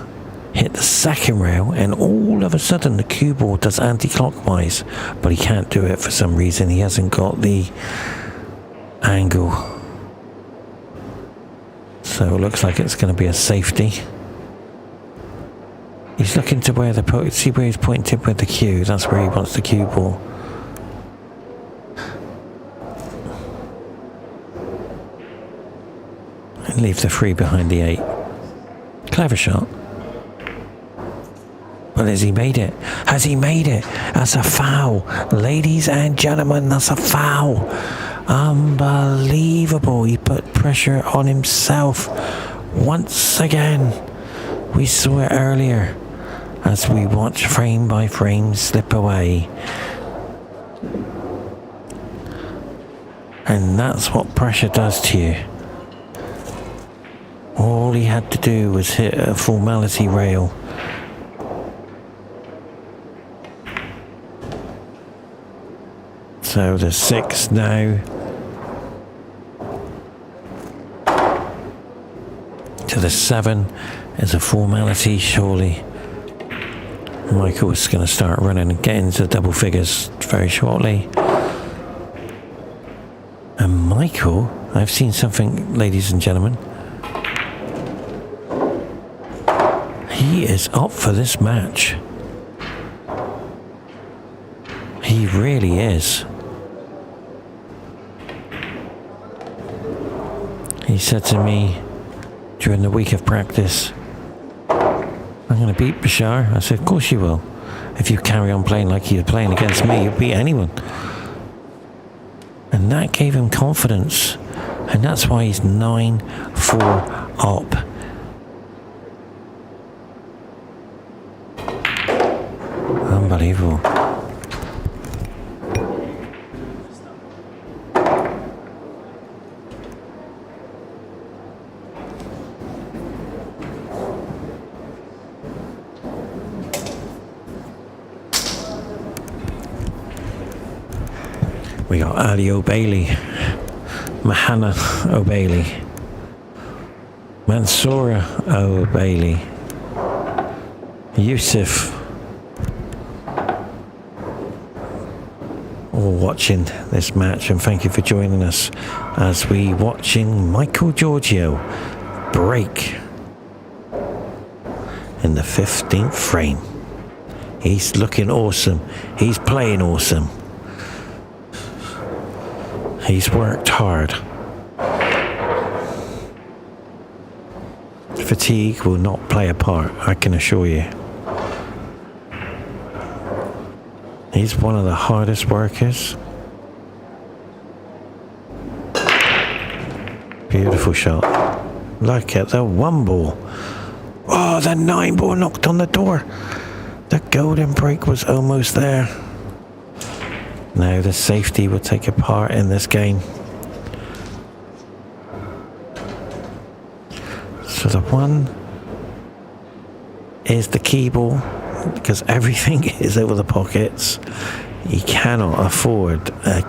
hit the second rail, and all of a sudden the cue ball does anti-clockwise, but he can't do it for some reason. He hasn't got the angle So it looks like it's going to be a safety. He's looking to where see where he's pointing with the cue. That's where he wants the cue ball. And leave the 3 behind the 8. Clever shot. But has he made it? Has he made it? That's a foul. Ladies and gentlemen, that's a foul. Unbelievable. He put pressure on himself once again. We saw it earlier as we watch frame by frame slip away. And that's what pressure does to you. All he had to do was hit a formality rail. So the 6 now to the 7 is a formality, surely. Michael is going to start running and get into double figures very shortly. And Michael, I've seen something, ladies and gentlemen. He is up for this match. He really is. He said to me during the week of practice, I'm going to beat BASHAR. I said, of course you will. If you carry on playing like you're playing against me, you'll beat anyone. And that gave him confidence. And that's why he's 9-4 up. Unbelievable. We got Ali O'Bailey, Mahana O'Bailey, Mansoura O'Bailey, Yusuf, all watching this match, and thank you for joining us as we watching Michael Giorgio break in the 15th frame. He's looking awesome. He's playing awesome. He's worked hard. Fatigue will not play a part, I can assure you. He's one of the hardest workers. Beautiful shot. Look at the 1 ball. Oh, the 9 ball knocked on the door. The golden break was almost there. Now the safety will take a part in this game. So the 1 is the key ball, because everything is over the pockets. He cannot afford a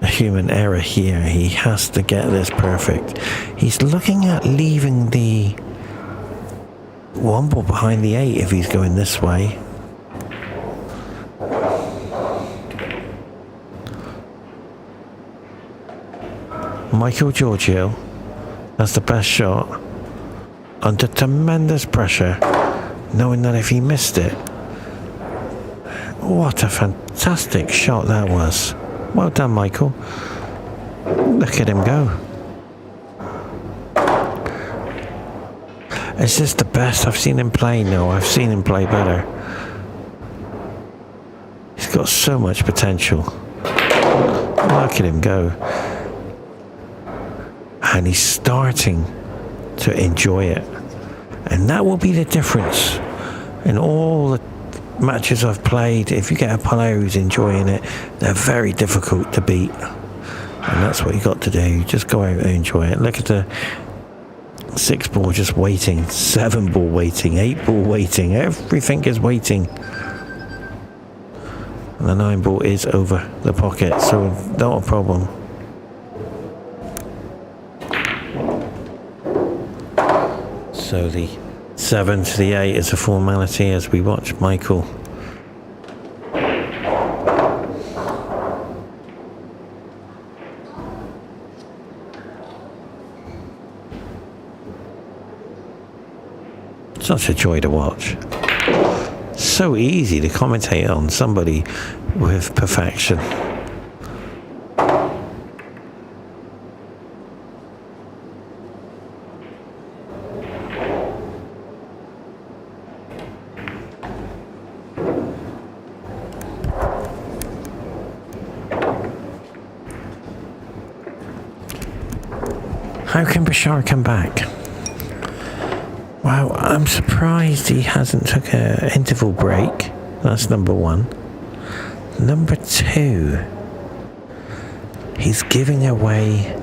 human error here. He has to get this perfect. He's looking at leaving the 1 ball behind the 8 if he's going this way. Michael Giorgio has the best shot under tremendous pressure, knowing that if he missed it, what a fantastic shot that was. Well done, Michael. Look at him go. Is this the best I've seen him play? No, I've seen him play better. He's got so much potential. Look at him go. And he's starting to enjoy it. And that will be the difference in all the matches I've played. If you get a player who's enjoying it, they're very difficult to beat. And that's what you got to do. Just go out and enjoy it. Look at the 6 ball just waiting, 7 ball waiting, 8 ball waiting. Everything is waiting. And the 9 ball is over the pocket, so not a problem. So the 7 to the 8 is a formality as we watch Michael. Such a joy to watch. So easy to commentate on somebody with perfection. How can Bashar come back? Wow, I'm surprised he hasn't took an interval break. That's number one. Number two, he's giving away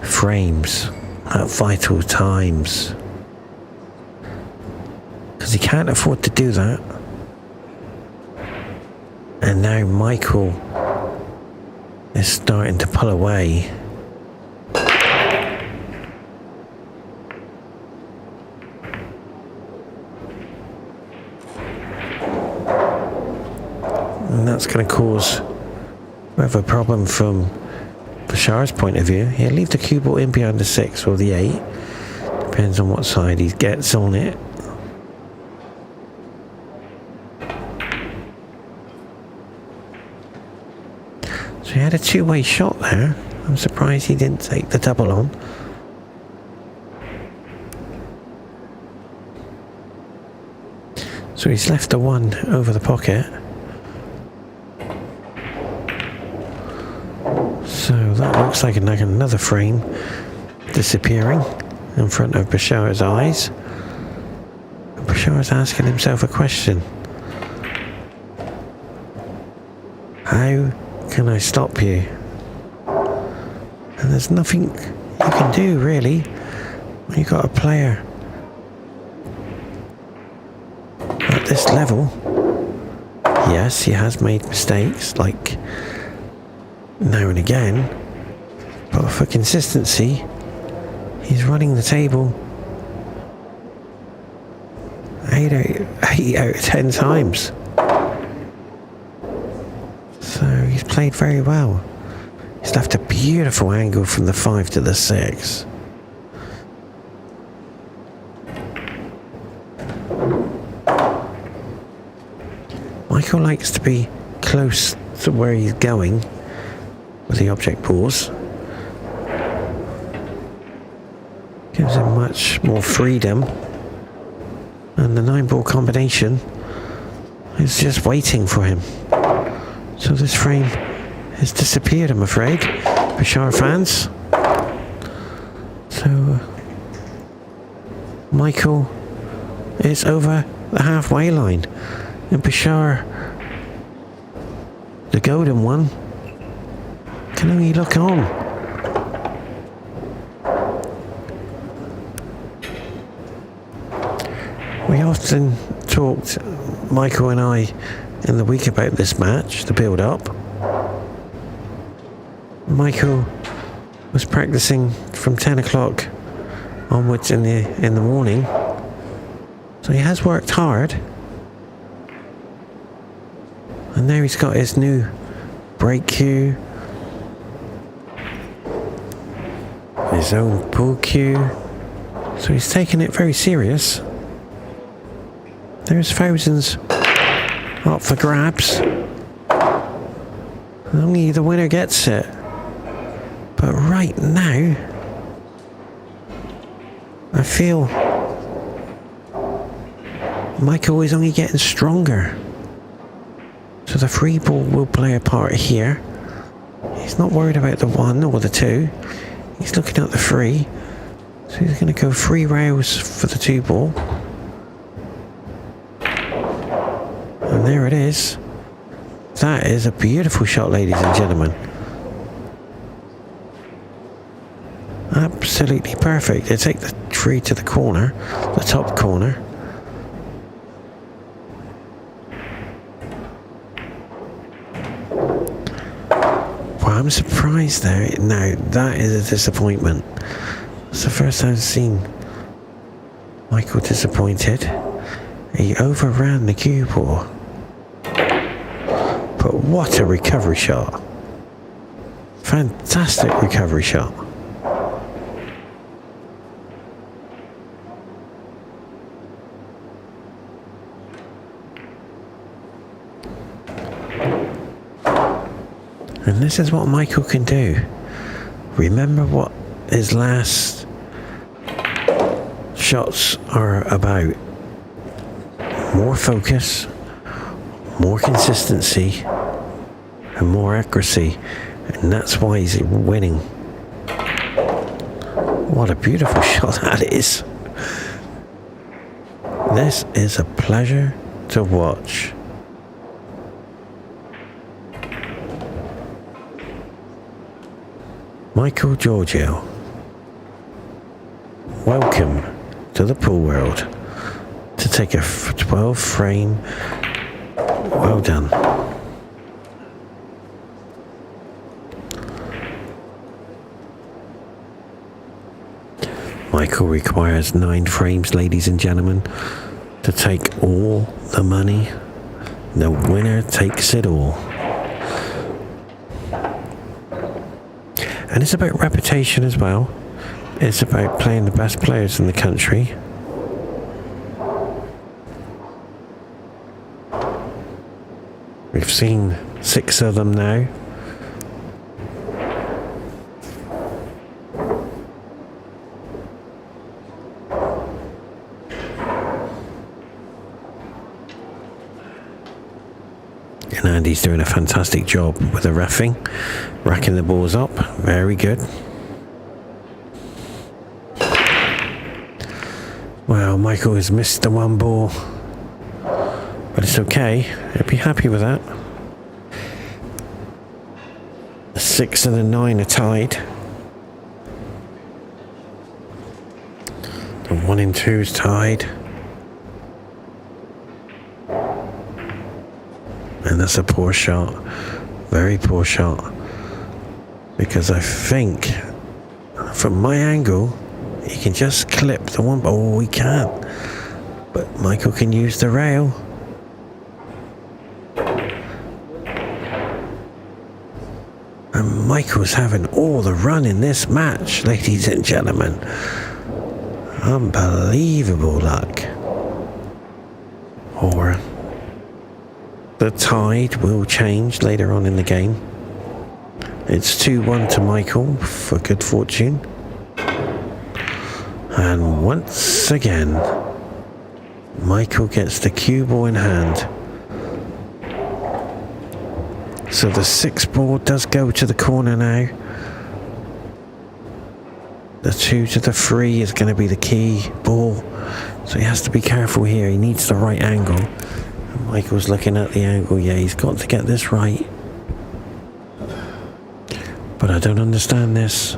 frames at vital times. Because he can't afford to do that. And now Michael is starting to pull away. And that's going to cause a bit of a problem from Bashar's point of view. He'll leave the cue ball in behind the 6 or the 8. Depends on what side he gets on it. So he had a two-way shot there. I'm surprised he didn't take the double on. So he's left the 1 over the pocket. So that looks like another frame disappearing in front of Bashar's eyes. Bashar's asking himself a question. How can I stop you? And there's nothing you can do really when you've got a player at this level. Yes, he has made mistakes, like now and again, but for consistency, he's running the table 8 out of 10 times. So he's played very well. He's left a beautiful angle from the 5 to the 6. Michael likes to be close to where he's going with the object balls. Gives him much more freedom. And the 9-ball combination is just waiting for him. So this frame has disappeared, I'm afraid. Bashar fans. So Michael is over the halfway line. And Bashar, the golden one, can only look on. We often talked, Michael and I, in the week about this match, the build-up. Michael was practicing from 10 o'clock onwards in the morning, so he has worked hard. And now he's got his new break cue, his own pull cue, so he's taking it very serious. There's thousands up for grabs. Only the winner gets it. But right now, I feel Michael is only getting stronger. So the free ball will play a part here. He's not worried about the 1 or the 2. He's looking at the 3. So he's going to go 3 rails for the 2 ball. And there it is. That is a beautiful shot, ladies and gentlemen. Absolutely perfect. They take the 3 to the corner, the top corner. Well, I'm surprised there. Now, that is a disappointment. It's the first time I've seen Michael disappointed. He overran the cue ball. But what a recovery shot. Fantastic recovery shot. this is what Michael can do. Remember what his last shots are about. More focus, more consistency, and more accuracy. And that's why he's winning. What a beautiful shot that is. This is a pleasure to watch. Michael Georgiou, welcome to the pool world. To take a 12 frame, well done. Michael requires 9 frames, ladies and gentlemen, to take all the money. The winner takes it all. And it's about reputation as well. It's about playing the best players in the country. We've seen 6 of them now. And Andy's doing a fantastic job with the reffing, racking the balls up. Very good. Well, Michael has missed the 1 ball. But it's okay. He'll be happy with that. The 6 and the 9 are tied. The 1 and 2 is tied. And that's a poor shot. Very poor shot. Because I think, from my angle, he can just clip the 1. Oh, he can't. But Michael can use the rail. And Michael's having all the run in this match, ladies and gentlemen. Unbelievable luck. Or the tide will change later on in the game. It's 2-1 to Michael for good fortune. And once again, Michael gets the cue ball in hand. So the 6 ball does go to the corner now. The 2 to the 3 is going to be the key ball. So he has to be careful here. He needs the right angle. And Michael's looking at the angle. Yeah, he's got to get this right. But I don't understand this.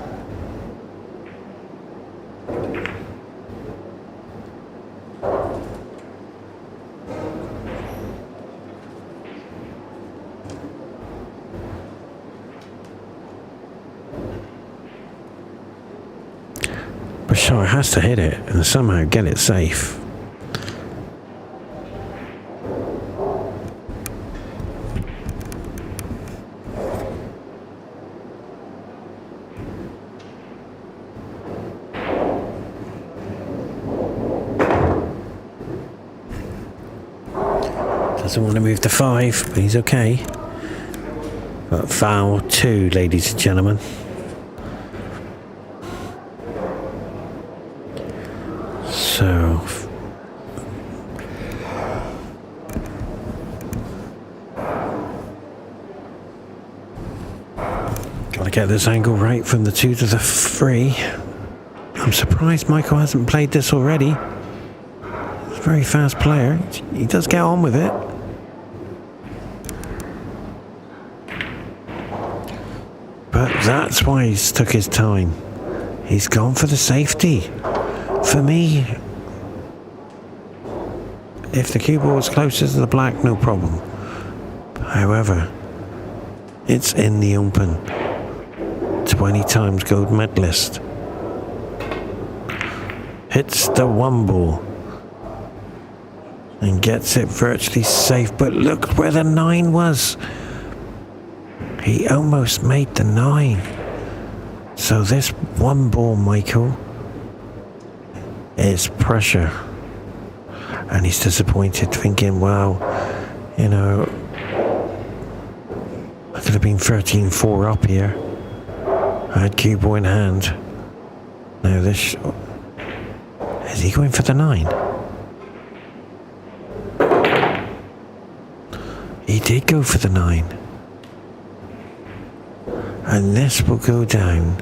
BASHAR has to hit it and somehow get it safe. Doesn't want to move to 5, but he's okay. But foul 2, ladies and gentlemen. So gotta get this angle right from the 2 to the 3. I'm surprised Michael hasn't played this already. He's a very fast player. He does get on with it. But that's why he's took his time. He's gone for the safety. For me, if the cue ball was closer to the black, no problem. However, it's in the open. 20 times gold medalist. Hits the 1 ball. And gets it virtually safe. But look where the 9 was. He almost made the 9. So this 1 ball, Michael, is pressure. And he's disappointed, thinking, wow, you know, could have been 13-4 up here. I had cue ball in hand. Now this... Is he going for the 9? He did go for the 9. And this will go down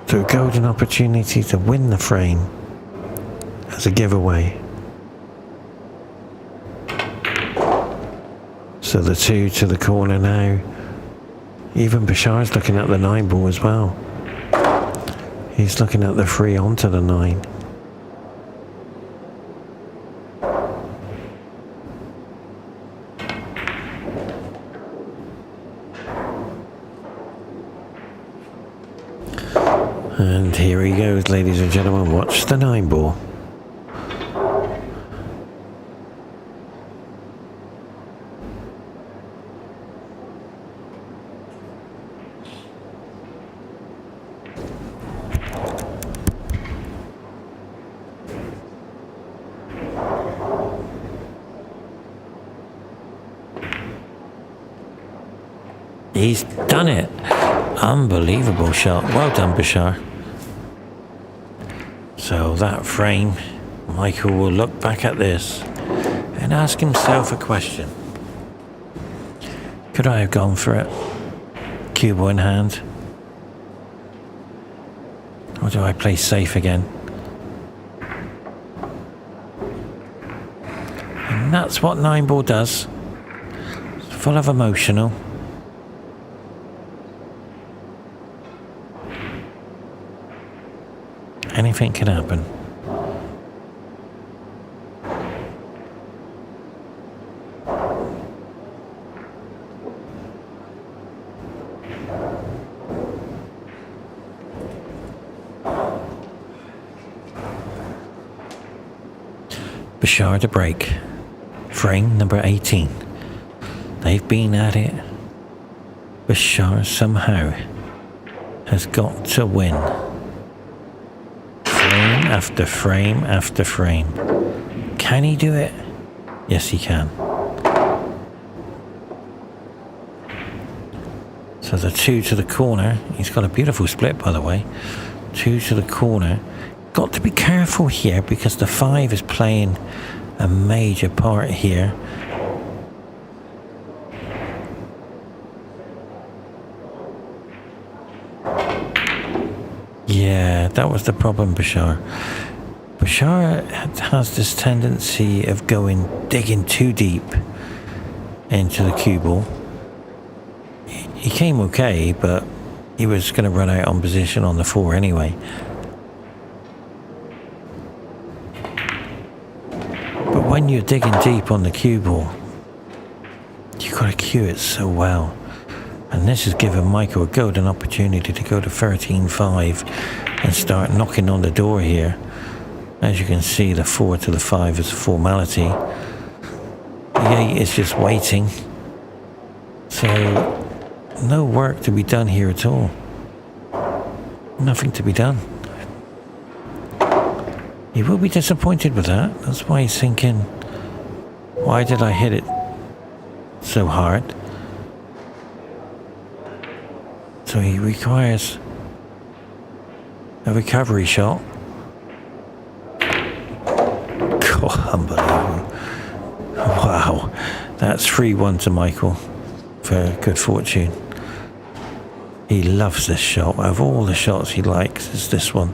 to a golden opportunity to win the frame as a giveaway. So the 2 to the corner now. Even Bashar's looking at the 9 ball as well. He's looking at the 3 onto the 9. And here he goes, ladies and gentlemen. Watch the 9 ball. He's done it. Unbelievable shot. Well done, Bashar. So that frame, Michael will look back at this and ask himself a question. Could I have gone for it? Cue ball in hand? Or do I play safe again? And that's what 9 ball does. It's full of emotional. Anything can happen. Bashar to break. Frame number 18. They've been at it. Bashar somehow has got to win. Frame after frame after frame. Can he do it? Yes, he can. So the 2 to the corner. He's got a beautiful split, by the way. 2 to the corner. Got to be careful here because the 5 is playing a major part here. Yeah, that was the problem, Bashar. Bashar has this tendency of digging too deep into the cue ball. He came okay, but he was going to run out on position on the 4 anyway. But when you're digging deep on the cue ball, you've got to cue it so well. And this has given Michael a golden opportunity to go to 13-5 and start knocking on the door here. As you can see, the 4 to the 5 is a formality. The 8 is just waiting. So, no work to be done here at all. Nothing to be done. He will be disappointed with that. That's why he's thinking, why did I hit it so hard? So he requires a recovery shot. God, unbelievable. Wow. That's 3-1 to Michael for good fortune. He loves this shot. Of all the shots he likes, it's this one.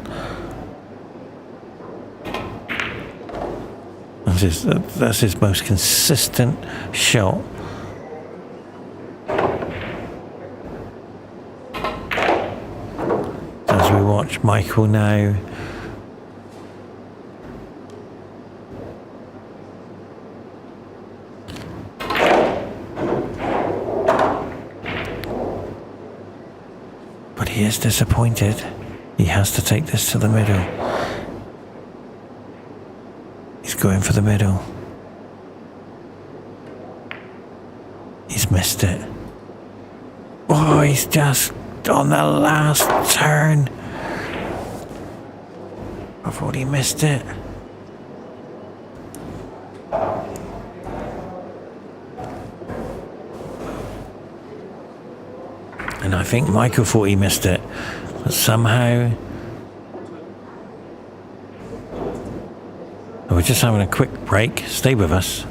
That's his most consistent shot. As we watch Michael now. But he is disappointed. He has to take this to the middle. He's going for the middle. He's missed it. Oh, he's just on the last turn. I thought he missed it. And I think Michael thought he missed it, but somehow... We're just having a quick break. Stay with us.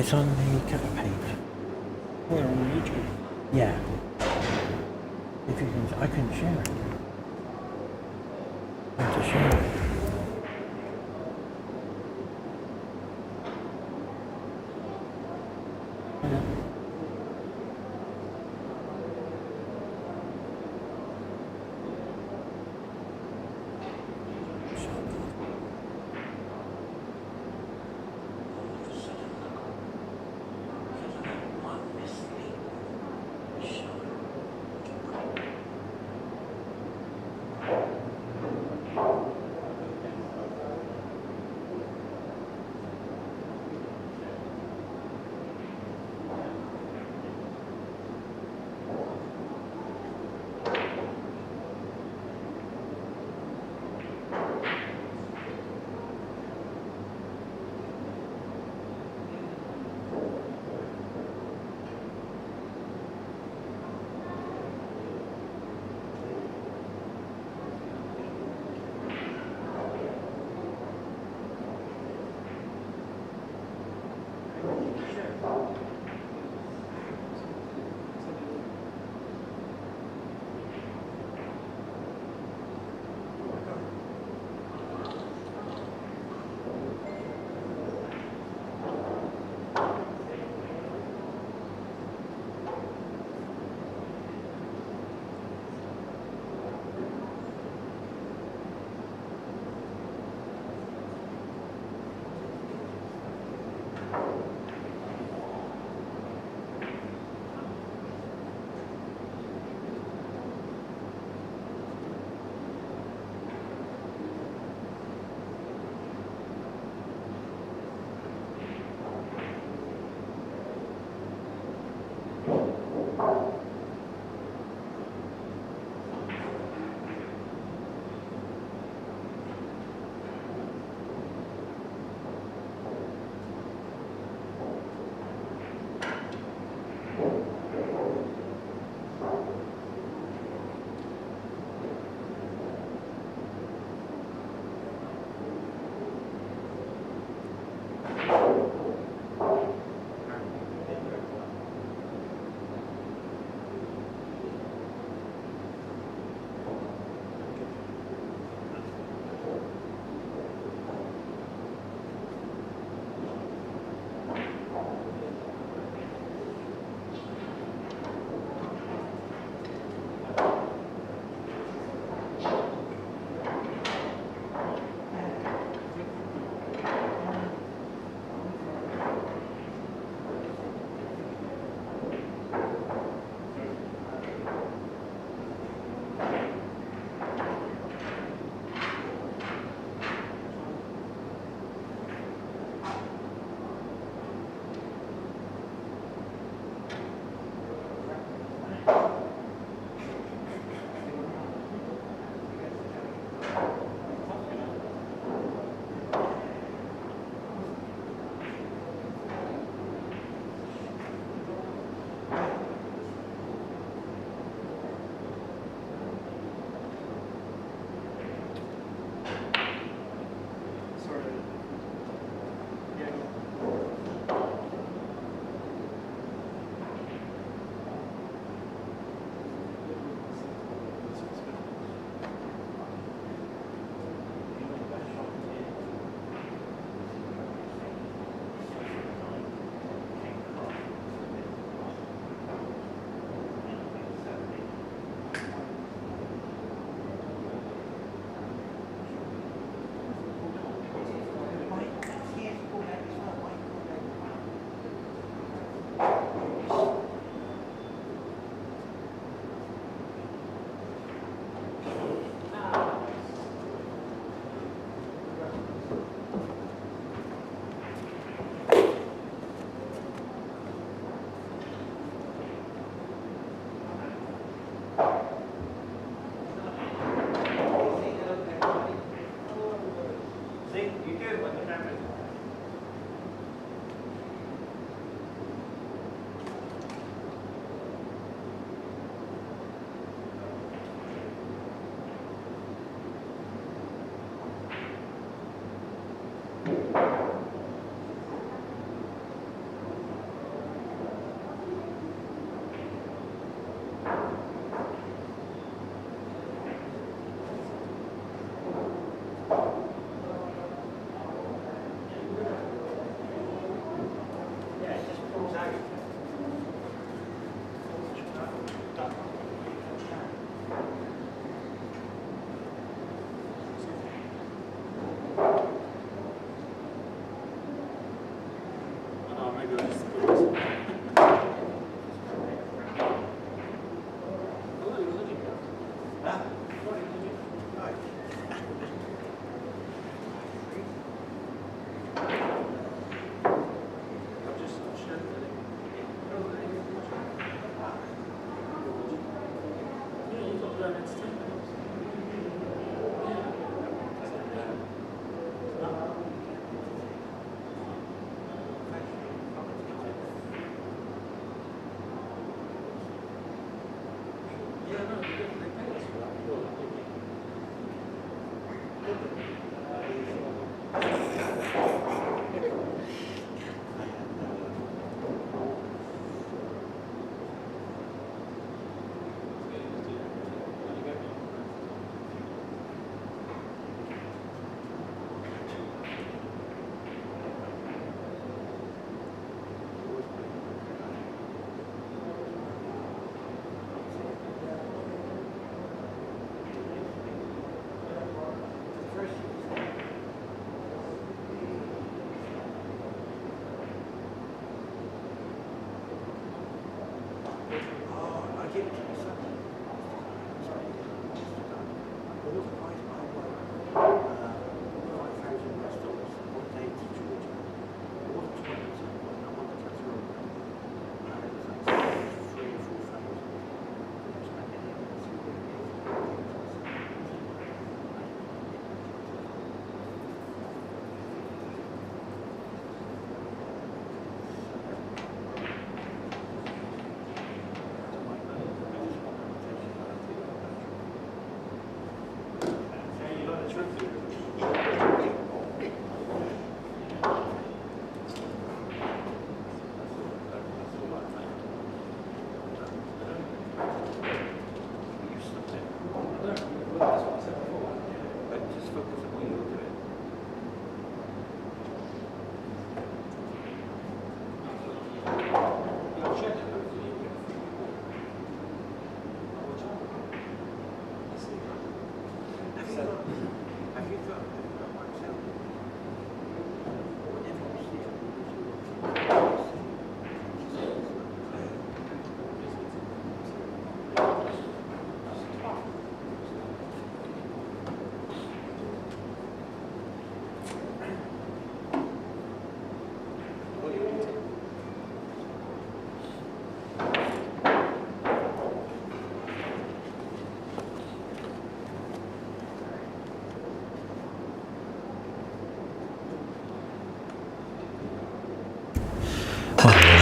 It's on the cover page. Where, on YouTube? Yeah. If you can, I couldn't share it. I have to share it.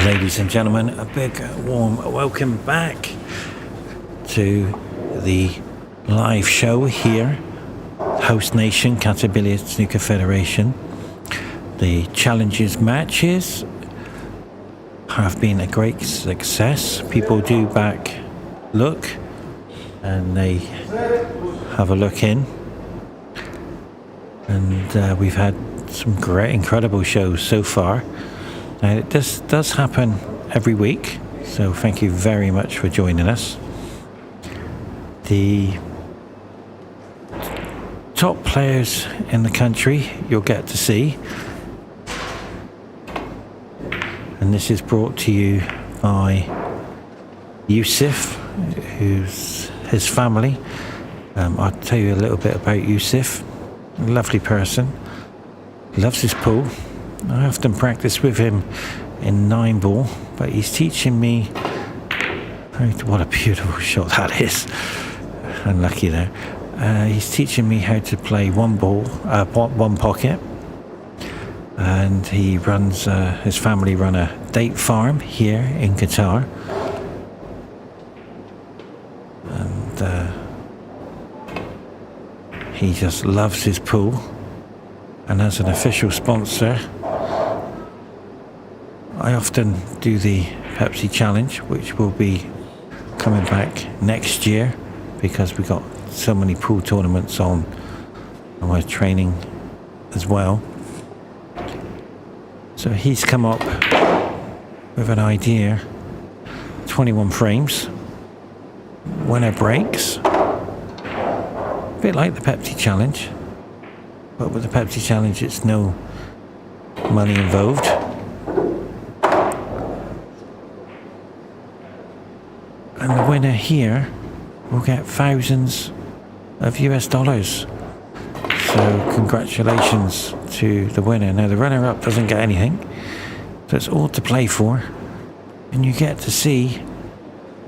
Ladies and gentlemen, a big warm welcome back to the live show here, host nation, Qatar Billiard Snooker Federation. The challenges matches have been a great success. People do back look and they have a look in, and we've had some great, incredible shows so far. Now, this does happen every week, so thank you very much for joining us. The top players in the country you'll get to see, and this is brought to you by Yusuf, who's his family. I'll tell you a little bit about Yusuf. A lovely person, loves his pool. I often practice with him in 9-ball, but he's teaching me what a beautiful shot that is. Unlucky there. He's teaching me how to play one pocket, and he runs his family run a date farm here in Qatar, and he just loves his pool. And as an official sponsor, I often do the Pepsi Challenge, which will be coming back next year because we got so many pool tournaments on, and we're training as well. So he's come up with an idea: 21 frames, winner breaks, a bit like the Pepsi Challenge, but with the Pepsi Challenge it's no money involved. And the winner here will get thousands of US dollars. So congratulations to the winner. Now the runner-up doesn't get anything, so it's all to play for, and you get to see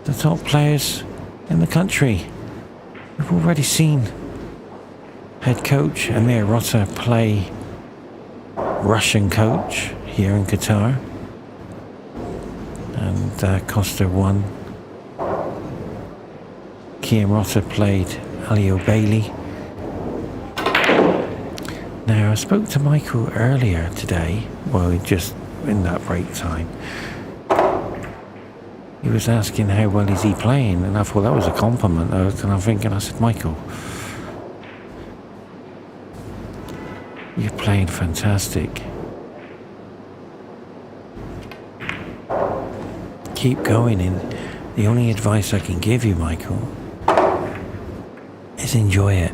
the top players in the country. We've already seen head coach Amir Rota play Russian coach here in Qatar, and Costa won. Kian Rota played Alio Bailey. Now, I spoke to Michael earlier today, well, just in that break time. He was asking how well is he playing, and I thought that was a compliment. And I'm thinking, I said, Michael, you're playing fantastic. Keep going, and the only advice I can give you, Michael, is enjoy it.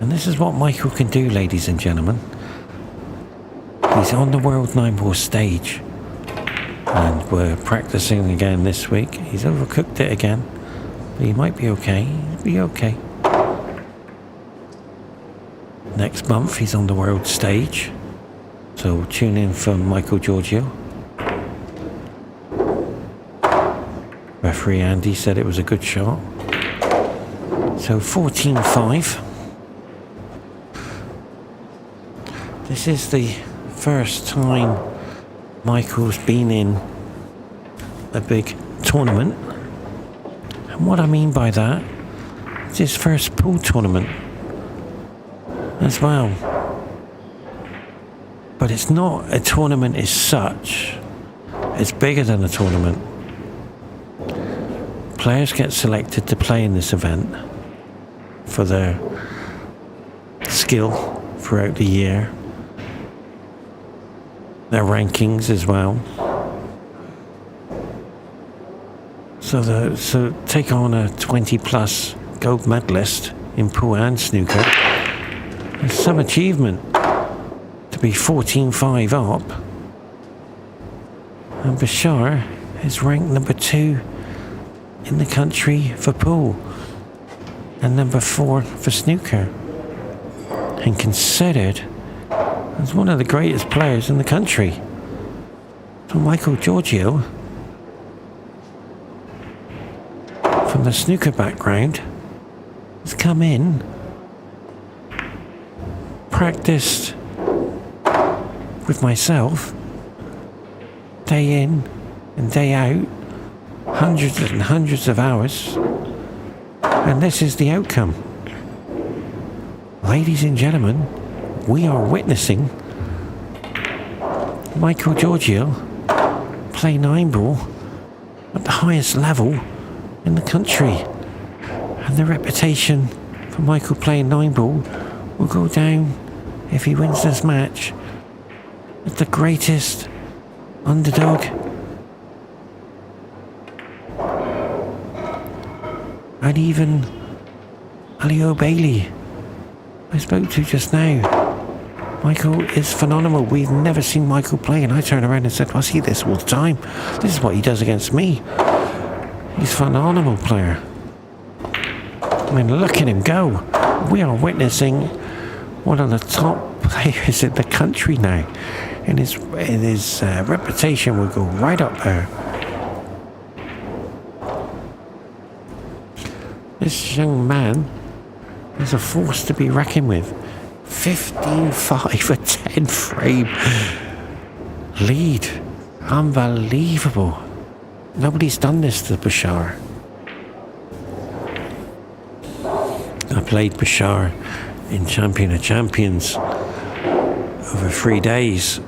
And this is what Michael can do, ladies and gentlemen. He's on the World 9-ball stage, and we're practicing again this week. He's overcooked it again, but he might be okay. He'll be okay. Next month he's on the world stage, so tune in for Michael Giorgio. Referee Andy said it was a good shot. So 14-5. This is the first time Michael's been in a big tournament. And what I mean by that, it's his first pool tournament as well. But it's not a tournament as such. It's bigger than a tournament. Players get selected to play in this event for their skill throughout the year, their rankings as well. So take on a 20-plus gold medalist in pool and snooker. It's some achievement to be 14-5 up. And BASHAR is ranked number 2 in the country for pool and number 4 for snooker, and considered as one of the greatest players in the country. So Michael Giorgio, from the snooker background, has come in practiced with myself day in and day out, hundreds and hundreds of hours, and this is the outcome. Ladies and gentlemen, we are witnessing Michael Giorgio play 9-ball at the highest level in the country, and the reputation for Michael playing 9-ball will go down if he wins this match as the greatest underdog and even Alio Bailey I spoke to just now. Michael is phenomenal. We've never seen Michael play, and I turned around and said, I see this all the time. This is what he does against me. He's a phenomenal player. I mean, look at him go. We are witnessing one of the top players in the country now, and his reputation will go right up there. This young man is a force to be reckoned with. 15-5, a 10-frame lead. Unbelievable. Nobody's done this to BASHAR. I played BASHAR in Champion of Champions over 3 days.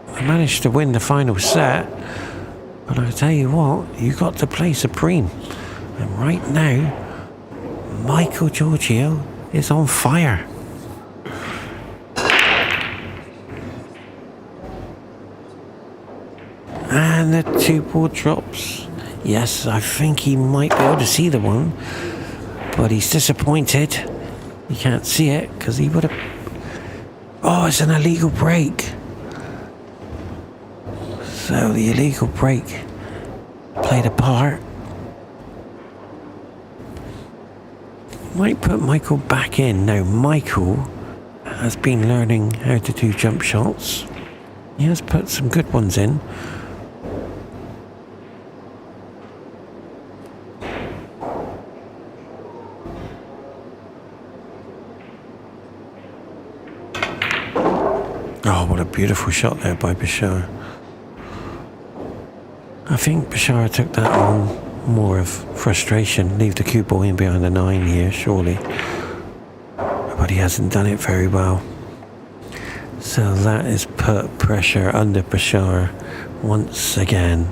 I managed to win the final set, but I tell you what, you got to play supreme. And right now, Michael Giorgio is on fire. And the 2-ball drops. Yes, I think he might be able to see the one, but he's disappointed. He can't see it because he would have... Oh, it's an illegal break. So the illegal break played a part. Might put Michael back in. Now, Michael has been learning how to do jump shots. He has put some good ones in. Oh, what a beautiful shot there by BASHAR. I think BASHAR took that on more of frustration. Leave the cue ball in behind the 9 here, surely. But he hasn't done it very well. So that has put pressure under BASHAR once again.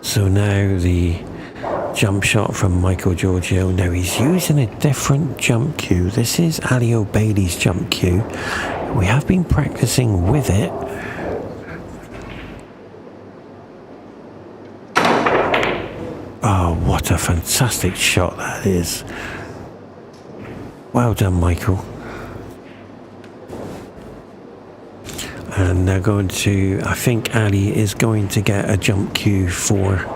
So now the jump shot from Michael Giorgio. Now he's using a different jump cue. This is Alio Bailey's jump cue. We have been practicing with it. Oh, what a fantastic shot that is. Well done, Michael. And they're going to, I think Ali is going to get a jump cue for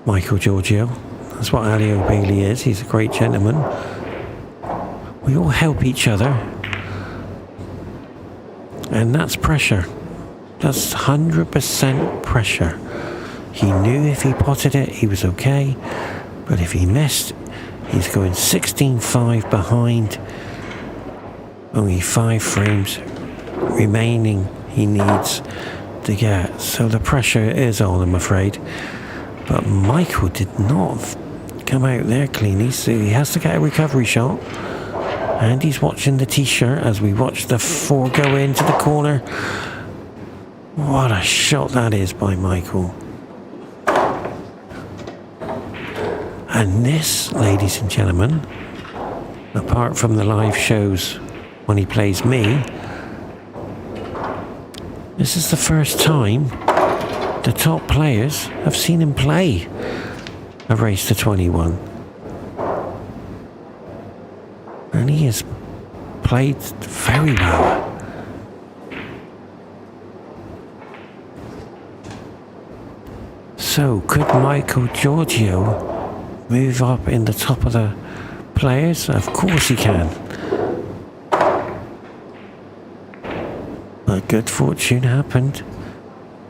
Michael Giorgio. That's what Alio Bailey is. He's a great gentleman. We all help each other. And that's pressure. That's 100% pressure. He knew if he potted it, he was okay. But if he missed, he's going 16-5 behind. Only 5 frames remaining he needs to get. So the pressure is on, I'm afraid. But Michael did not come out there cleanly, so he has to get a recovery shot. And he's watching the t-shirt as we watch the 4 go into the corner. What a shot that is by Michael. And this, ladies and gentlemen, apart from the live shows when he plays me, this is the first time the top players have seen him play a race to 21. And he has played very well. So, could Michael Giorgio move up in the top of the players? Of course he can. But good fortune happened.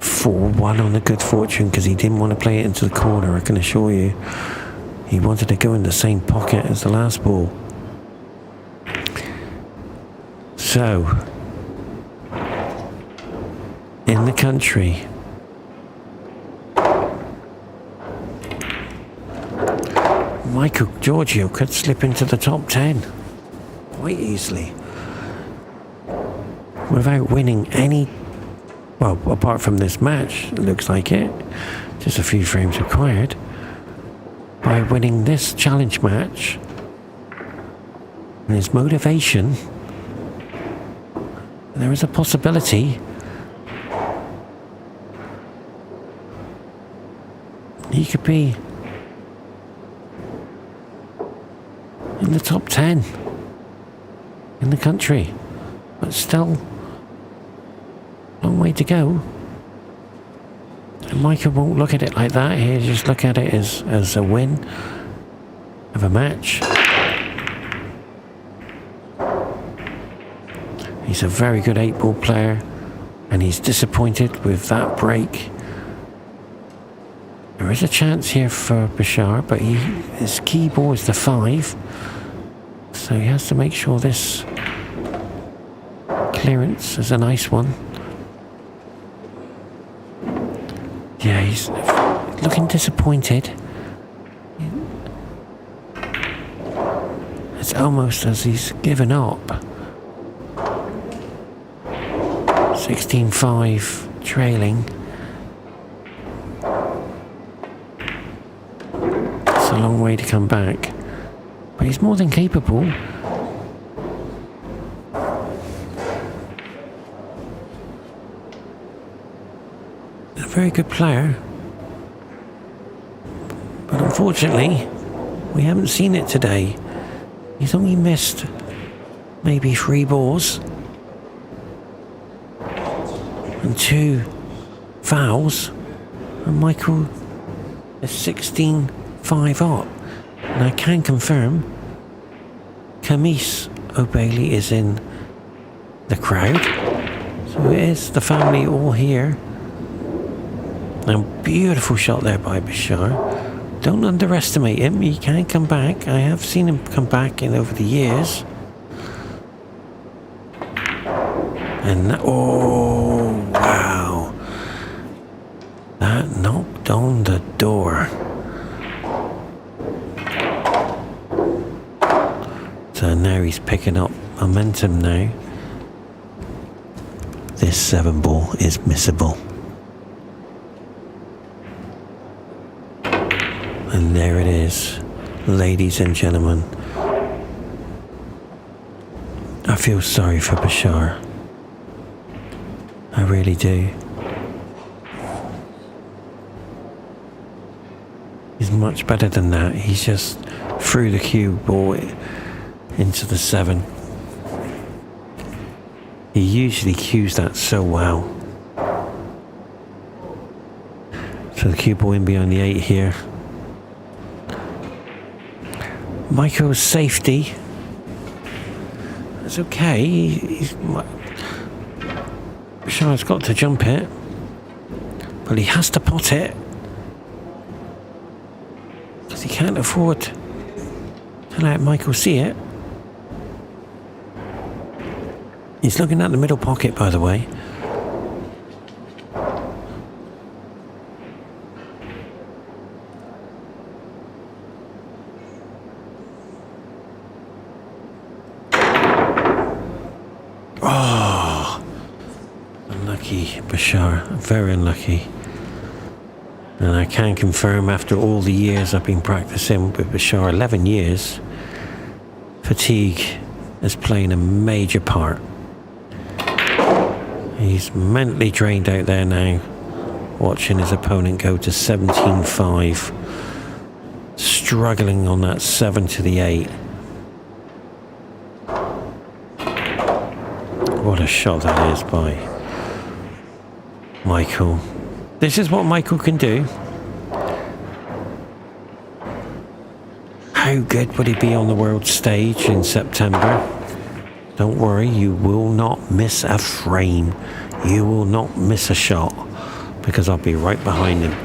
4-1 on the good fortune because he didn't want to play it into the corner, I can assure you. He wanted to go in the same pocket as the last ball. So, in the country, Michael Giorgio could slip into the top 10 quite easily without winning any, well, apart from this match, it looks like it, just a few frames required. By winning this challenge match and his motivation, there is a possibility he could be in the top 10 in the country, but still a long way to go. And Michael won't look at it like that. He'll just look at it as a win of a match. He's a very good 8-ball player, and he's disappointed with that break. There is a chance here for BASHAR, but his key ball is the 5, so he has to make sure this clearance is a nice one. Yeah, he's looking disappointed. It's almost as he's given up. 16-5 trailing. It's a long way to come back, but he's more than capable. A very good player, but unfortunately we haven't seen it today. He's only missed maybe 3 balls and 2 fouls, and Michael is 16-5 up. And I can confirm Camise O'Bailey is in the crowd, so it is the family all here. Now, beautiful shot there by BASHAR. Don't underestimate him. He can come back. I have seen him come back in over the years. And that, oh wow, that knocked on the door. So now he's picking up momentum now. This 7 ball is missable. And there it is, ladies and gentlemen. I feel sorry for BASHAR. I really do. He's much better than that. He's just threw the cue ball into the 7. He usually cues that so well. So the cue ball in behind the 8 here. Michael's safety. It's okay. BASHAR's got to jump it, but he has to pot it because he can't afford to let Michael see it. He's looking at the middle pocket, by the way. Unlucky, BASHAR, very unlucky. And I can confirm, after all the years I've been practicing with BASHAR, 11 years, fatigue is playing a major part. He's mentally drained out there now, watching his opponent go to 17-5, struggling on that 7 to the 8. What a shot that is by Michael. This is what Michael can do. How good would he be on the world stage in September? Don't worry, you will not miss a frame. You will not miss a shot, because I'll be right behind him.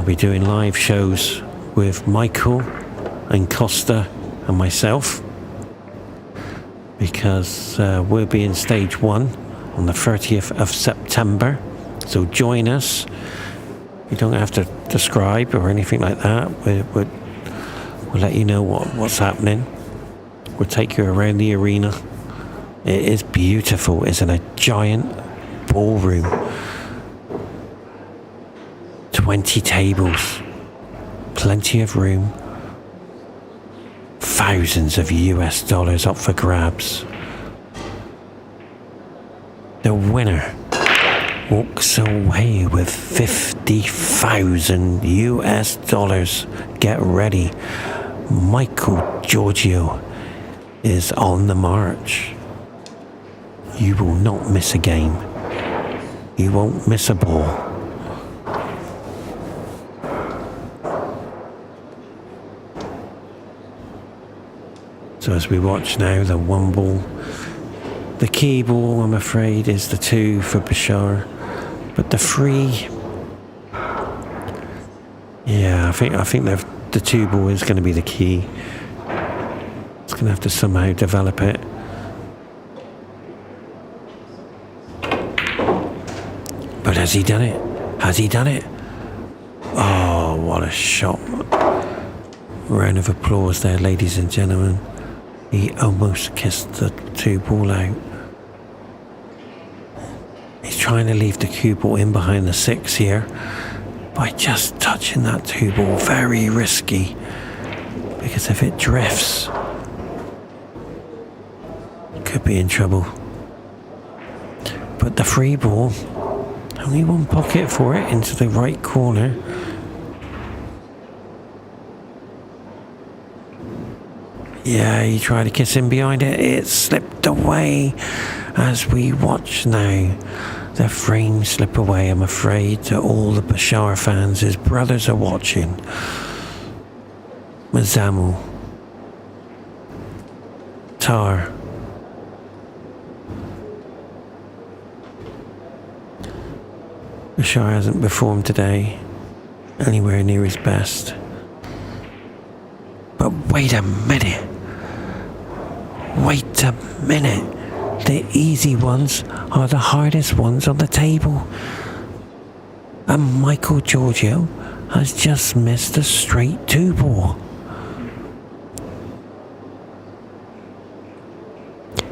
I'll be doing live shows with Michael and Costa and myself, because we'll be in stage 1 on the 30th of September. So join us. You don't have to describe or anything like that. We'll let you know what's happening. We'll take you around the arena. It is beautiful. It's in a giant ballroom. 20 tables. Plenty of room. Thousands of US dollars up for grabs. The winner walks away with 50,000 US dollars. Get ready. Michael Giorgio is on the march. You will not miss a game. You won't miss a ball. So as we watch now, the 1 ball. The key ball, I'm afraid, is the 2 for BASHAR. But the 3... Yeah, I think the 2 ball is going to be the key. It's going to have to somehow develop it. But has he done it? Has he done it? Oh, what a shot. Round of applause there, ladies and gentlemen. He almost kissed the 2 ball out. He's trying to leave the cue ball in behind the 6 here by just touching that 2 ball. Very risky, because if it drifts, could be in trouble. But the 3 ball, only 1 pocket for it into the right corner. Yeah, he tried to kiss him behind it. It slipped away as we watch now. The frame slip away, I'm afraid, to all the BASHAR fans. His brothers are watching. Mazamu. Tar. BASHAR hasn't performed today anywhere near his best. But wait a minute. Wait a minute. The easy ones are the hardest ones on the table. And Michael Giorgio has just missed a straight 2 ball.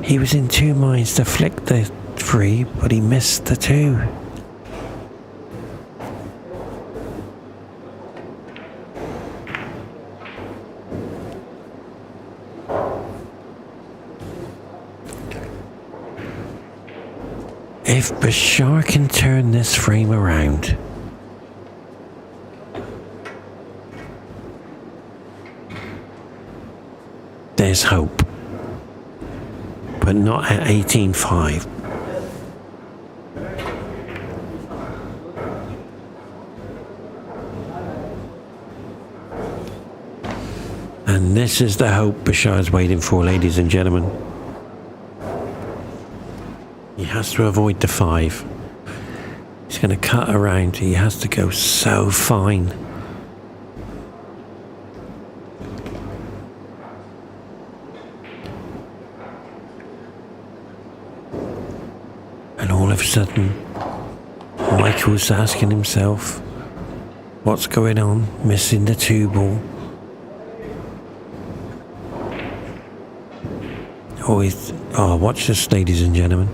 He was in 2 minds to flick the 3, but he missed the 2. If BASHAR can turn this frame around, there's hope, but not at 18-5. And this is the hope BASHAR's waiting for, ladies and gentlemen. He has to avoid the 5. He's going to cut around. He has to go so fine. And all of a sudden, Michael's asking himself, what's going on? Missing the 2 ball. Oh, watch this, ladies and gentlemen.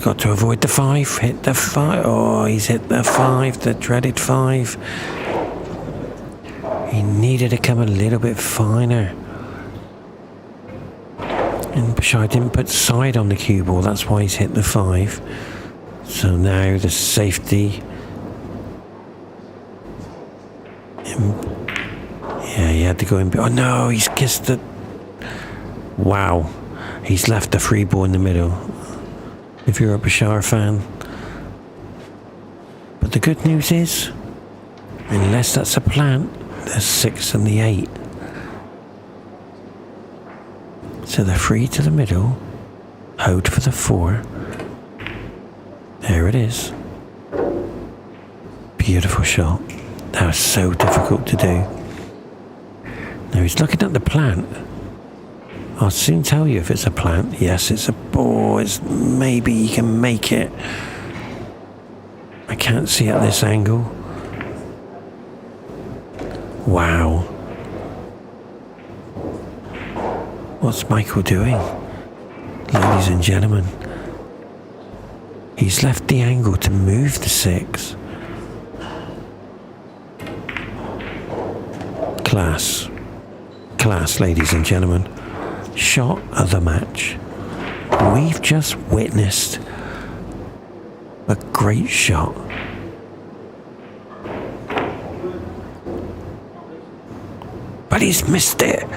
Got to avoid the 5, hit the 5. Oh, he's hit the 5, the dreaded 5. He needed to come a little bit finer. And BASHAR didn't put side on the cue ball, that's why he's hit the 5. So now the safety. Yeah, he had to go in. Oh no, he's kissed it. Wow, he's left the 3 ball in the middle. If you're a BASHAR fan. But the good news is, unless that's a plant, there's 6 and the 8. So the 3 to the middle, hold for the 4, There it is. Beautiful shot. That was so difficult to do. Now he's looking at the plant. I'll soon tell you if it's a plant. Yes, it's a... Oh, it's... Maybe he can make it. I can't see at this angle. Wow. What's Michael doing? Ladies and gentlemen. He's left the angle to move the 6. Class. Class, ladies and gentlemen. Shot of the match. We've just witnessed a great shot. But he's missed it.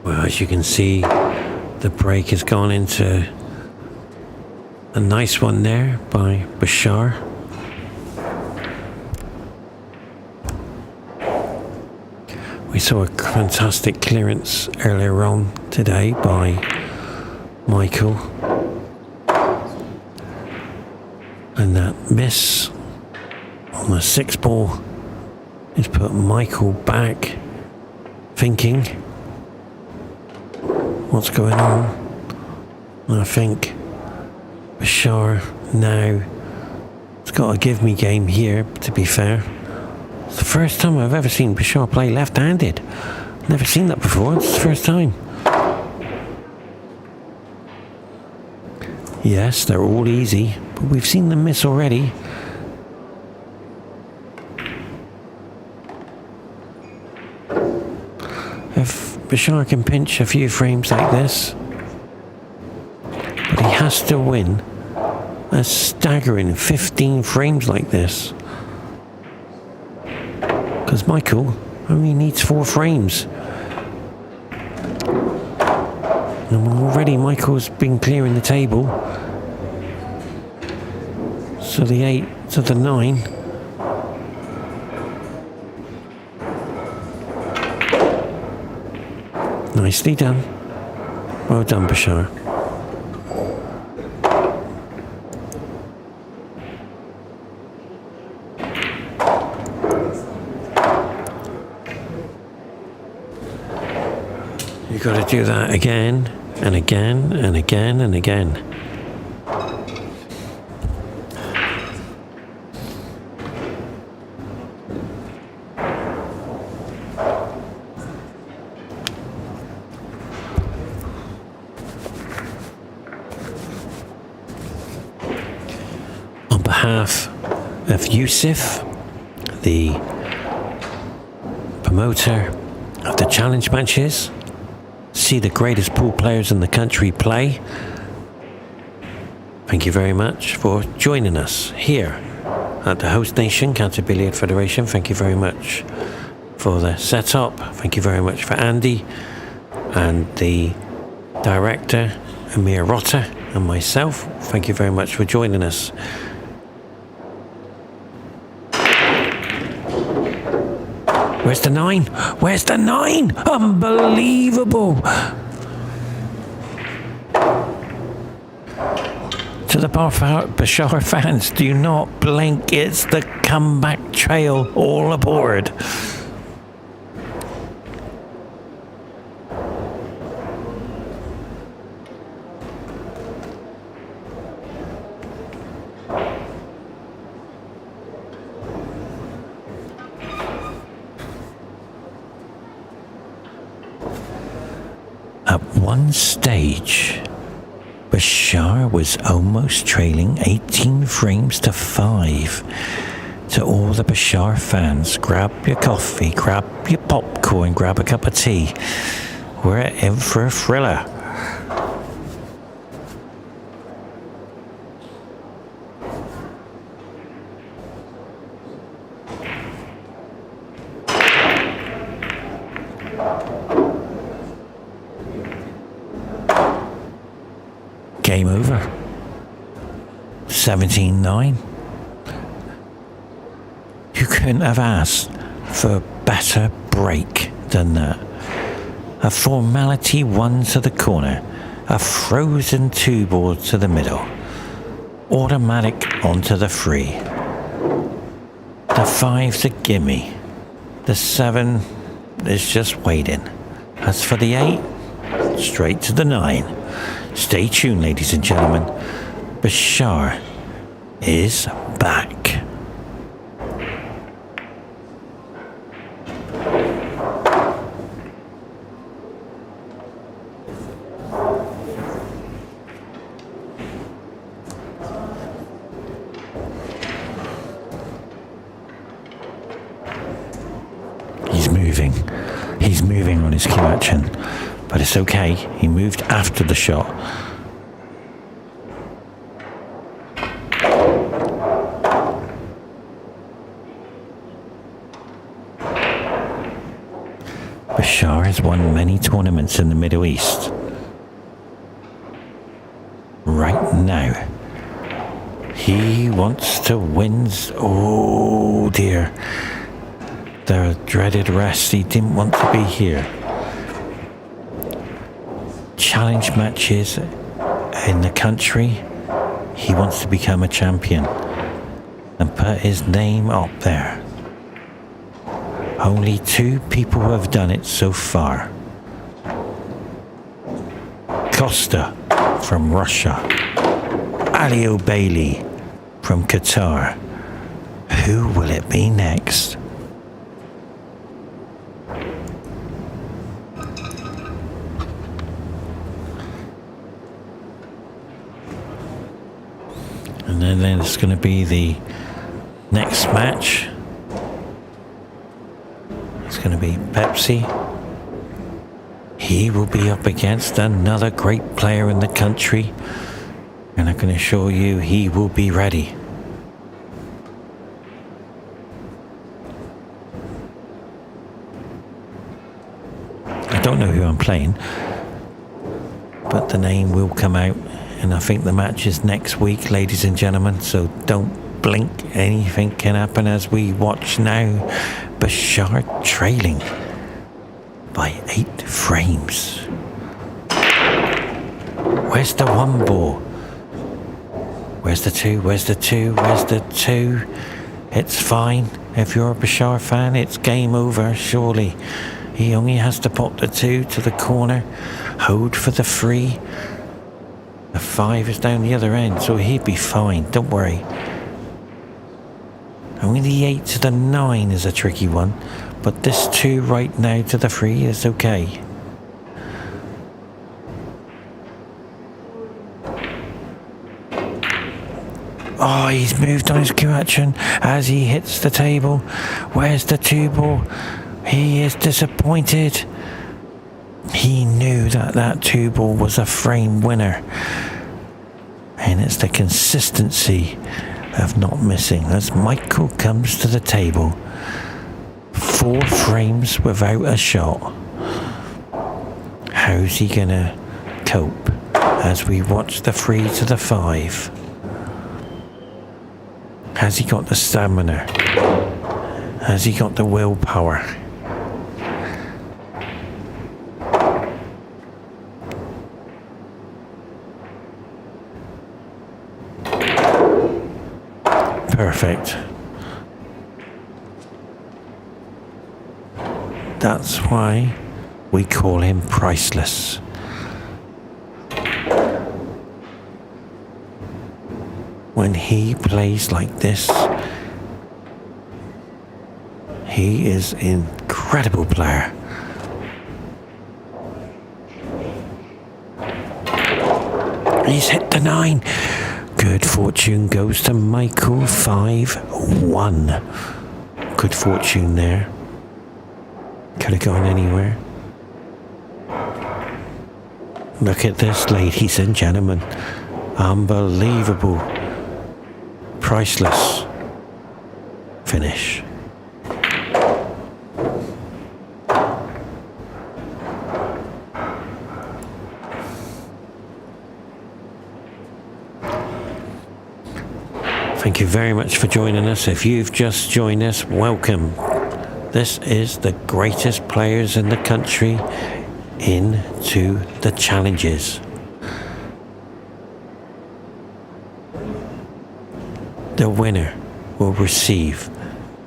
Well, as you can see, the break has gone into a nice one there by BASHAR. We saw a fantastic clearance earlier on today by Michael. And that miss on the 6 ball has put Michael back thinking, what's going on? And I think BASHAR now has got a give me game here, to be fair. It's the first time I've ever seen BASHAR play left-handed. Never seen that before, it's the first time. Yes, they're all easy, but we've seen them miss already. If BASHAR can pinch a few frames like this, but he has to win a staggering 15 frames like this. Because Michael only needs 4 frames. And already Michael's been clearing the table. So the 8 to the 9. Nicely done. Well done, BASHAR. You've got to do that again and again and again and again. On behalf of Yusuf, the promoter of the challenge matches, see the greatest pool players in the country play. Thank you very much for joining us here at the host nation, County Billiard Federation. Thank you very much for the setup. Thank you very much for Andy and the director, Amir Rotter, and myself. Thank you very much for joining us. Where's the 9? Where's the 9? Unbelievable! To the BASHAR fans, do not blink. It's the comeback trail. All aboard. At one stage, BASHAR was almost trailing 18 frames to 5. To all the BASHAR fans, grab your coffee, grab your popcorn, grab a cup of tea. We're in for a thriller. Game over. 17-9. You couldn't have asked for a better break than that. A formality 1 to the corner, a frozen 2 ball to the middle, automatic onto the 3. The 5's a gimme. The 7 is just waiting. As for the 8, straight to the 9. Stay tuned, ladies and gentlemen. BASHAR is back. He's moving. He's moving on his cue action. But it's okay, he moved after the shot. BASHAR has won many tournaments in the Middle East. Right now, he wants to win. Oh dear. The dreaded rest, he didn't want to be here. Challenge matches in the country, he wants to become a champion and put his name up there. Only 2 people have done it so far. Costa from Russia, Ali O'Bailey from Qatar. Who will it be next? And then it's going to be the next match. It's going to be Pepsi. He will be up against another great player in the country. And I can assure you he will be ready. I don't know who I'm playing, but the name will come out. And I think the match is next week, ladies and gentlemen, so don't blink. Anything can happen as we watch now. BASHAR trailing by 8 frames. Where's the 1 ball? Where's the 2? Where's the 2? Where's the 2? It's fine. If you're a BASHAR fan, it's game over, surely. He only has to pop the 2 to the corner, hold for the 3. The 5 is down the other end, so he'd be fine, don't worry. Only the 8 to the 9 is a tricky one, but this 2 right now to the 3 is okay. Oh, he's moved on his cue action as he hits the table. Where's the 2 ball? He is disappointed. He knew that that 2-ball was a frame winner. And it's the consistency of not missing as Michael comes to the table. 4 frames without a shot. How's he gonna cope as we watch the 3 to the 5? Has he got the stamina? Has he got the willpower? Perfect. That's why we call him priceless. When he plays like this, he is an incredible player. He's hit the 9. Good fortune goes to Michael. 5-1. Good fortune there. Could have gone anywhere. Look at this, ladies and gentlemen. Unbelievable. Priceless finish. Thank you very much for joining us. If you've just joined us, welcome. This is the greatest players in the country into the challenges. The winner will receive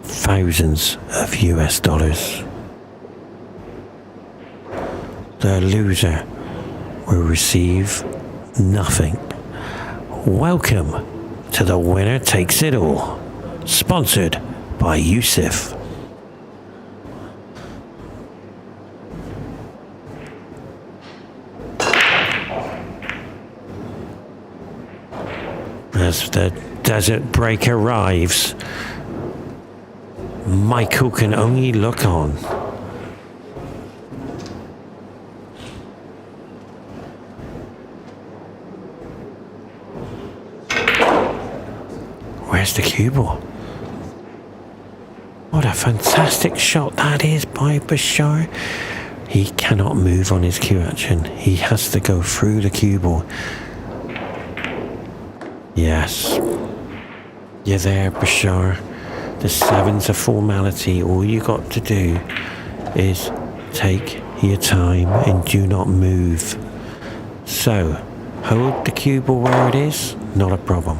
thousands of US dollars. The loser will receive nothing. Welcome to the Winner Takes It All, sponsored by Yusuf. As the desert break arrives, Michael can only look on. Where's the cue ball? What a fantastic shot that is by BASHAR. He cannot move on his cue action. He has to go through the cue ball. Yes. You're there, BASHAR. The 7's a formality. All you got to do is take your time and do not move. So, hold the cue ball where it is, not a problem.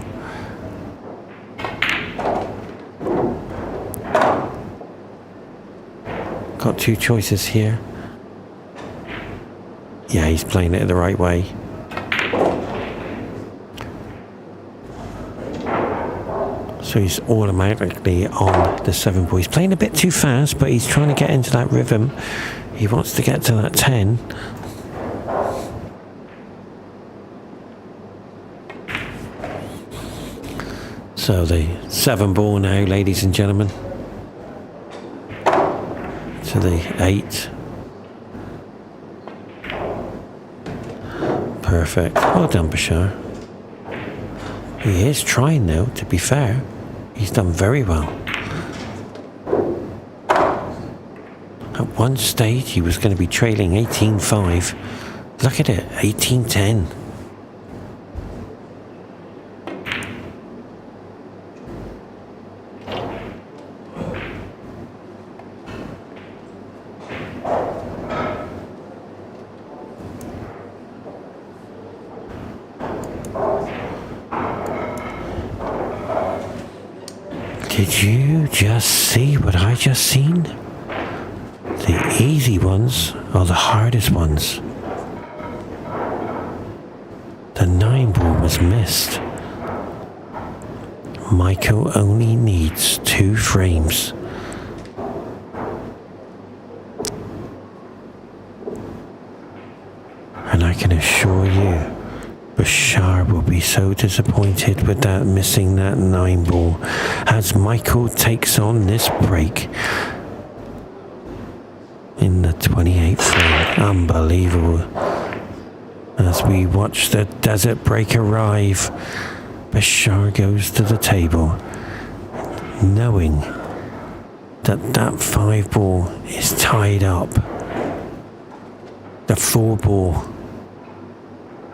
Got 2 choices here. Yeah, he's playing it the right way. So he's automatically on the 7 ball. He's playing a bit too fast, but he's trying to get into that rhythm. He wants to get to that 10. So the 7 ball now, ladies and gentlemen. To the 8. Perfect. Well done, BASHAR. He is trying though, to be fair. He's done very well. At one stage he was going to be trailing 18-5. Look at it, 18-10. Did you just see what I just seen? The easy ones are the hardest ones. The 9 ball was missed. Michael only needs 2 frames. And I can assure you, BASHAR will be so disappointed with that missing that 9 ball as Michael takes on this break. in the 28th frame. Unbelievable. As we watch the desert break arrive, BASHAR goes to the table, knowing that that 5 ball is tied up. The 4 ball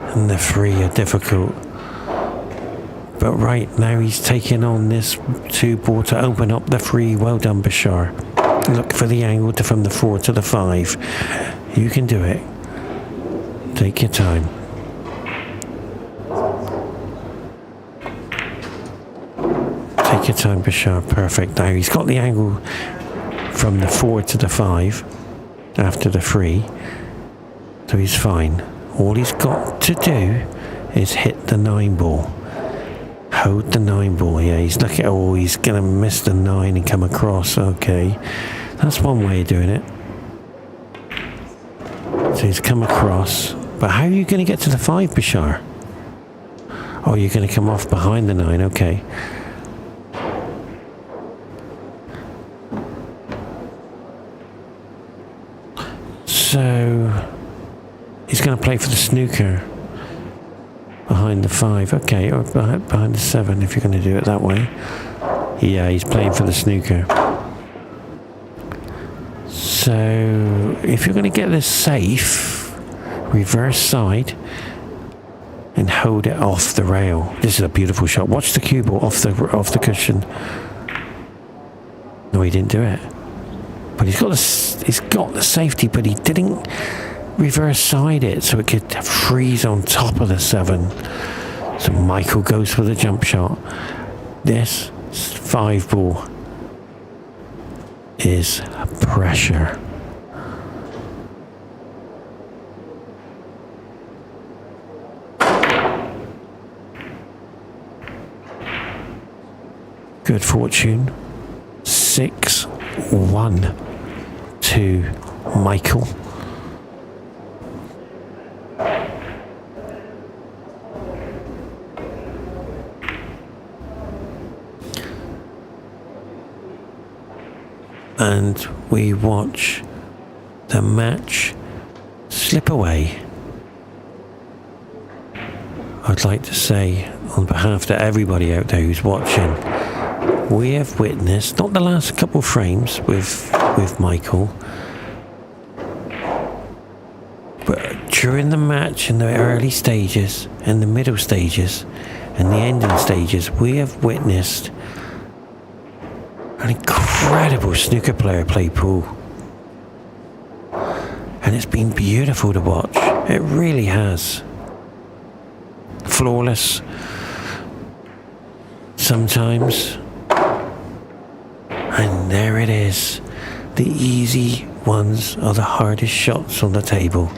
and the 3 are difficult. But right now he's taking on this 2 ball to open up the 3. Well done, BASHAR. Look for the angle from the 4 to the 5. You can do it. Take your time. Take your time, BASHAR. Perfect. Now he's got the angle from the 4 to the 5 after the 3. So he's fine. All he's got to do is hit the 9 ball. Hold the 9 ball. Yeah, he's looking. Oh, he's going to miss the 9 and come across. Okay. That's one way of doing it. So he's come across. But how are you going to get to the 5, BASHAR? Oh, you're going to come off behind the 9. Okay. So he's going to play for the snooker behind the 5. Okay, or behind the 7 if you're going to do it that way. Yeah, he's playing for the snooker. So if you're going to get this safe, reverse side and hold it off the rail. This is a beautiful shot. Watch the cue ball off the cushion. No, he didn't do it. But he's got the safety, but he didn't reverse side it so it could freeze on top of the 7. So Michael goes for the jump shot. This 5 ball is pressure. Good fortune. 6-1 to Michael. And we watch the match slip away. I'd like to say, on behalf of everybody out there who's watching, we have witnessed, not the last couple of frames with Michael, but during the match, in the early stages, and the middle stages, and the ending stages, we have witnessed an incredible snooker player play pool. And it's been beautiful to watch. It really has. Flawless. Sometimes. And there it is. The easy ones are the hardest shots on the table.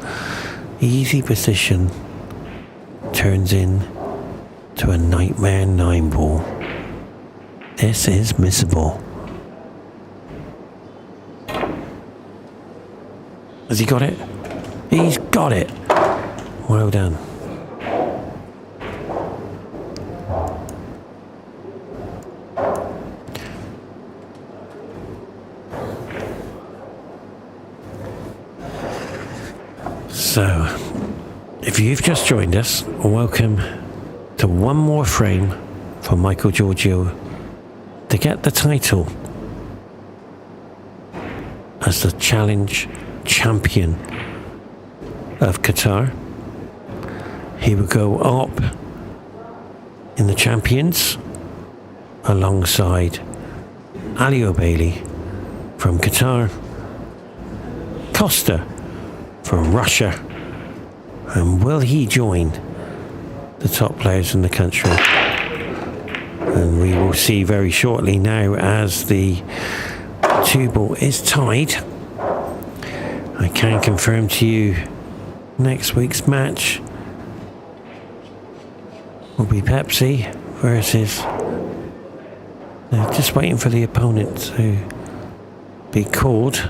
Easy position turns in to a nightmare 9 ball. This is missable. Has he got it? He's got it. Well done. So, if you've just joined us, welcome to one more frame for Michael GEORGIou to get the title as the Challenge Champion of Qatar. He will go up in the Champions alongside Ali O'Bailey from Qatar, Costa from Russia, and will he join the top players in the country? And we will see very shortly now, as the 2 ball is tied. I can confirm to you next week's match will be Pepsi versus... They're just waiting for the opponent to be called.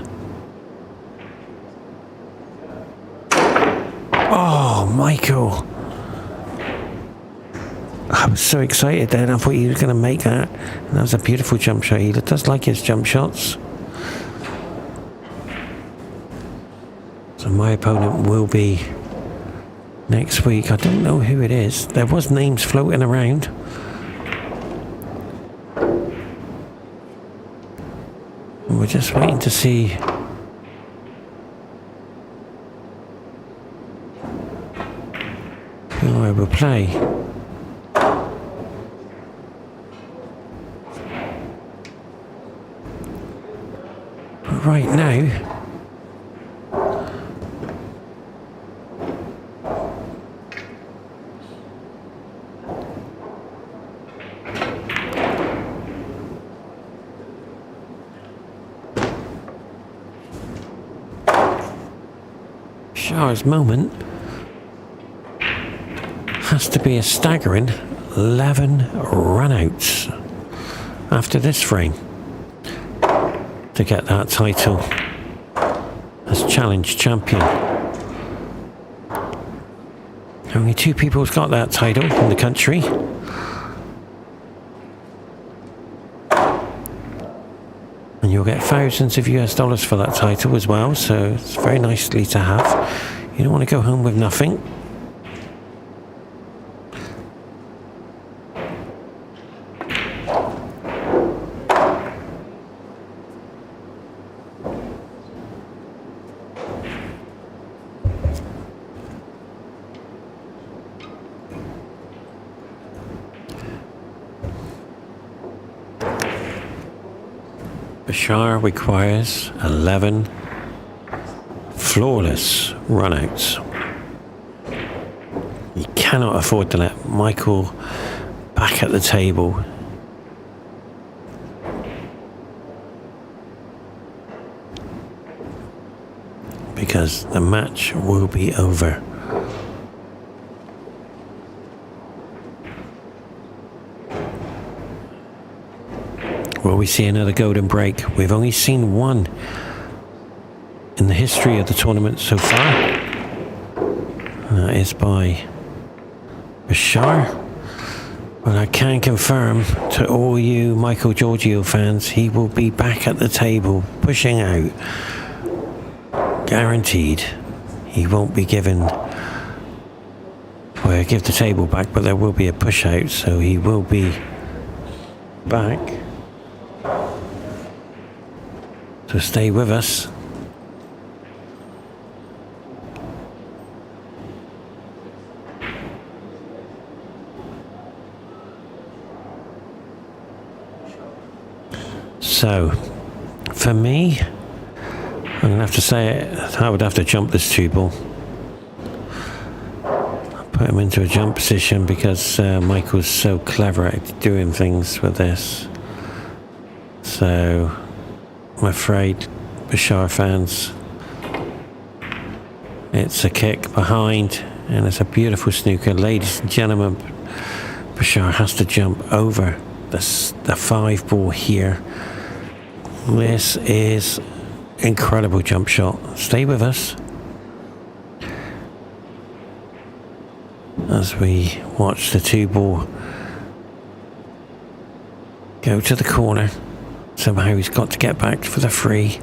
Oh, Michael. I was so excited then. I thought he was going to make that. And that was a beautiful jump shot. He does like his jump shots. So my opponent will be next week. I don't know who it is. There was names floating around. And we're just waiting to see who I will play. But right now, Bashar's moment has to be a staggering 11 runouts after this frame to get that title as challenge champion. Only 2 people have got that title in the country. And you'll get thousands of US dollars for that title as well, so it's very nicely to have. You don't want to go home with nothing. Bashar requires 11 flawless runouts. You cannot afford to let Michael back at the table. Because the match will be over. Will we see another golden break? We've only seen one in the history of the tournament so far. And that is by Bashar. But I can confirm to all you Michael Giorgio fans, he will be back at the table, pushing out. Guaranteed. He won't be given... Well, give the table back, but there will be a push out, so he will be back. So stay with us. So, for me, I'm going to have to say it, I would have to jump this 2-ball. Put him into a jump position because Michael's so clever at doing things with this. So... I'm afraid, Bashar fans, it's a kick behind and it's a beautiful snooker. Ladies and gentlemen, Bashar has to jump over the 5-ball here. This is incredible jump shot. Stay with us as we watch the 2-ball go to the corner. Somehow he's got to get back for the 3.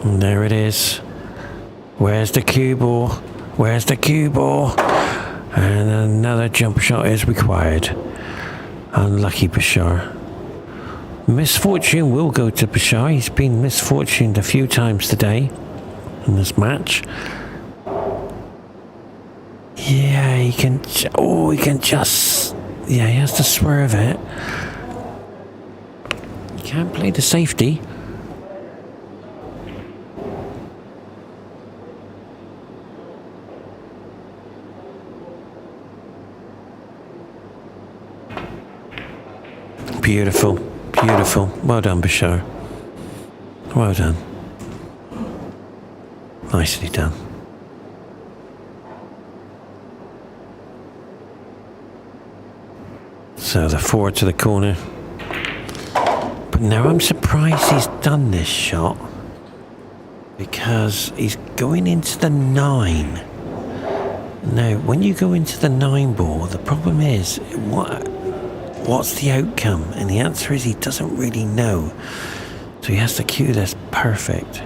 And there it is. Where's the cue ball? Where's the cue ball? And another jump shot is required. Unlucky Bashar. Misfortune will go to Bashar. He's been misfortuned a few times today in this match. Yeah, he can... Oh, he can just... Yeah, he has to swerve it. You can't play the safety. Beautiful, beautiful. Well done, Bashar. Well done. Nicely done. So the 4 to the corner. But now I'm surprised he's done this shot. Because he's going into the 9. Now, when you go into the 9 ball, the problem is, what's the outcome? And the answer is he doesn't really know. So he has to cue this perfect.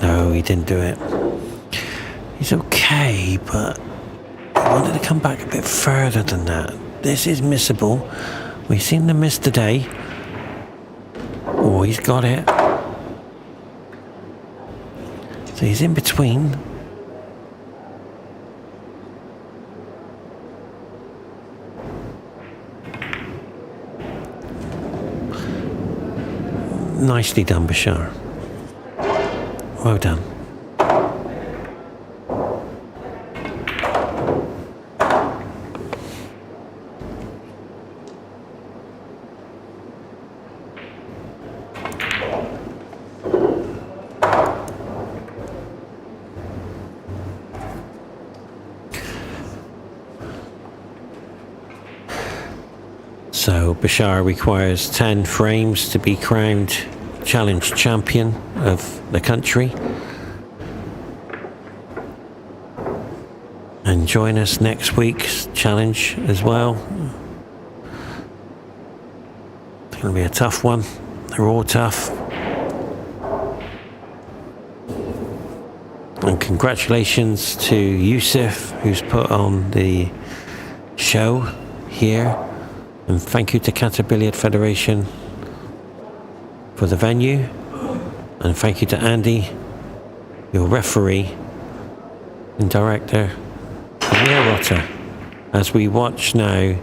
No, he didn't do it. He's okay, but I wanted to come back a bit further than that. This is missable. We seem to miss today. Oh, he's got it. So he's in between. Nicely done, Bashar. Well done. So Bashar requires 10 frames to be crowned challenge champion of the country. And join us next week's challenge as well. It's going to be a tough one. They're all tough. And congratulations to Yusuf, who's put on the show here. And thank you to Qatar Billiard Federation for the venue. And thank you to Andy, your referee and director, Amir Rotter, as we watch now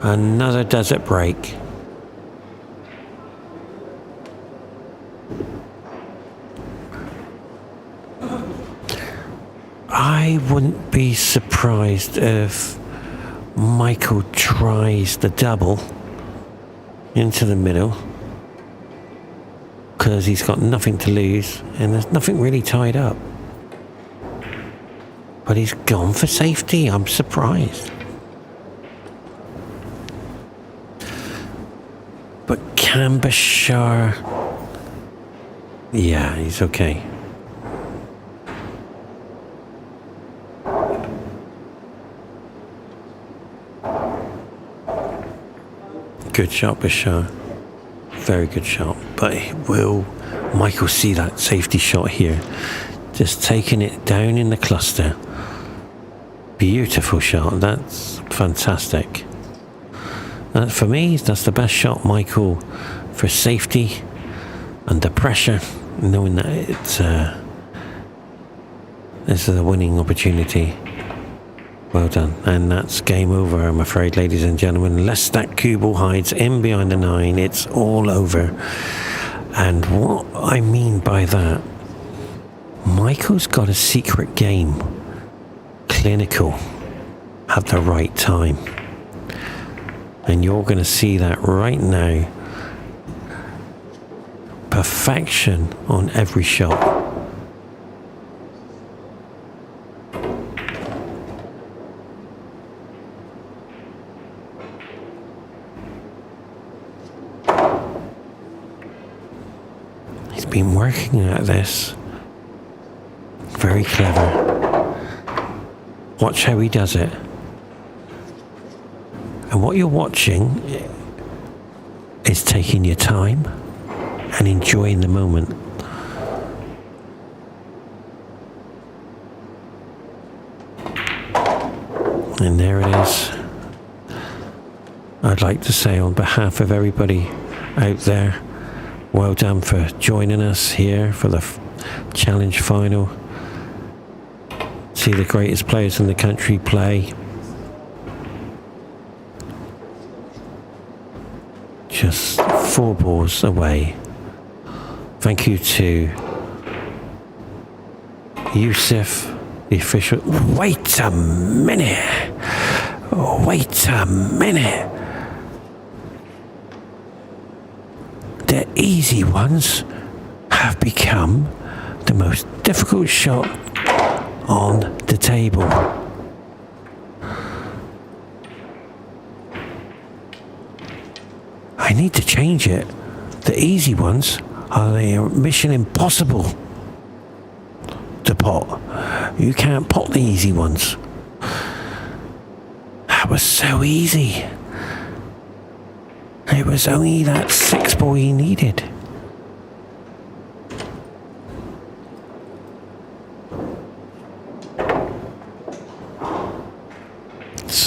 another desert break. I wouldn't be surprised if Michael tries the double into the middle, because he's got nothing to lose and there's nothing really tied up. But he's gone for safety. I'm surprised. But can Bashar... Yeah, he's okay. Good shot, Bashar. Very good shot. But will Michael see that safety shot here? Just taking it down in the cluster. Beautiful shot. That's fantastic. For me, that's the best shot, Michael, for safety, under pressure, knowing that it's this is a winning opportunity. Well done. And that's game over, I'm afraid, ladies and gentlemen. Unless that cue ball hides in behind the 9, it's all over. And what I mean by that, Michael's got a secret game. Clinical. At the right time. And you're going to see that right now. Perfection on every shot. He's been working at this. Very clever. Watch how he does it. And what you're watching is taking your time and enjoying the moment. And there it is. I'd like to say on behalf of everybody out there, well done for joining us here for the challenge final. See the greatest players in the country play. Just 4 balls away. Thank you to Yusuf, the official. Wait a minute. Wait a minute. The easy ones have become the most difficult shot on the table. I need to change it. The easy ones are the mission impossible to pot. You can't pot the easy ones. That was so easy. It was only that 6 ball he needed.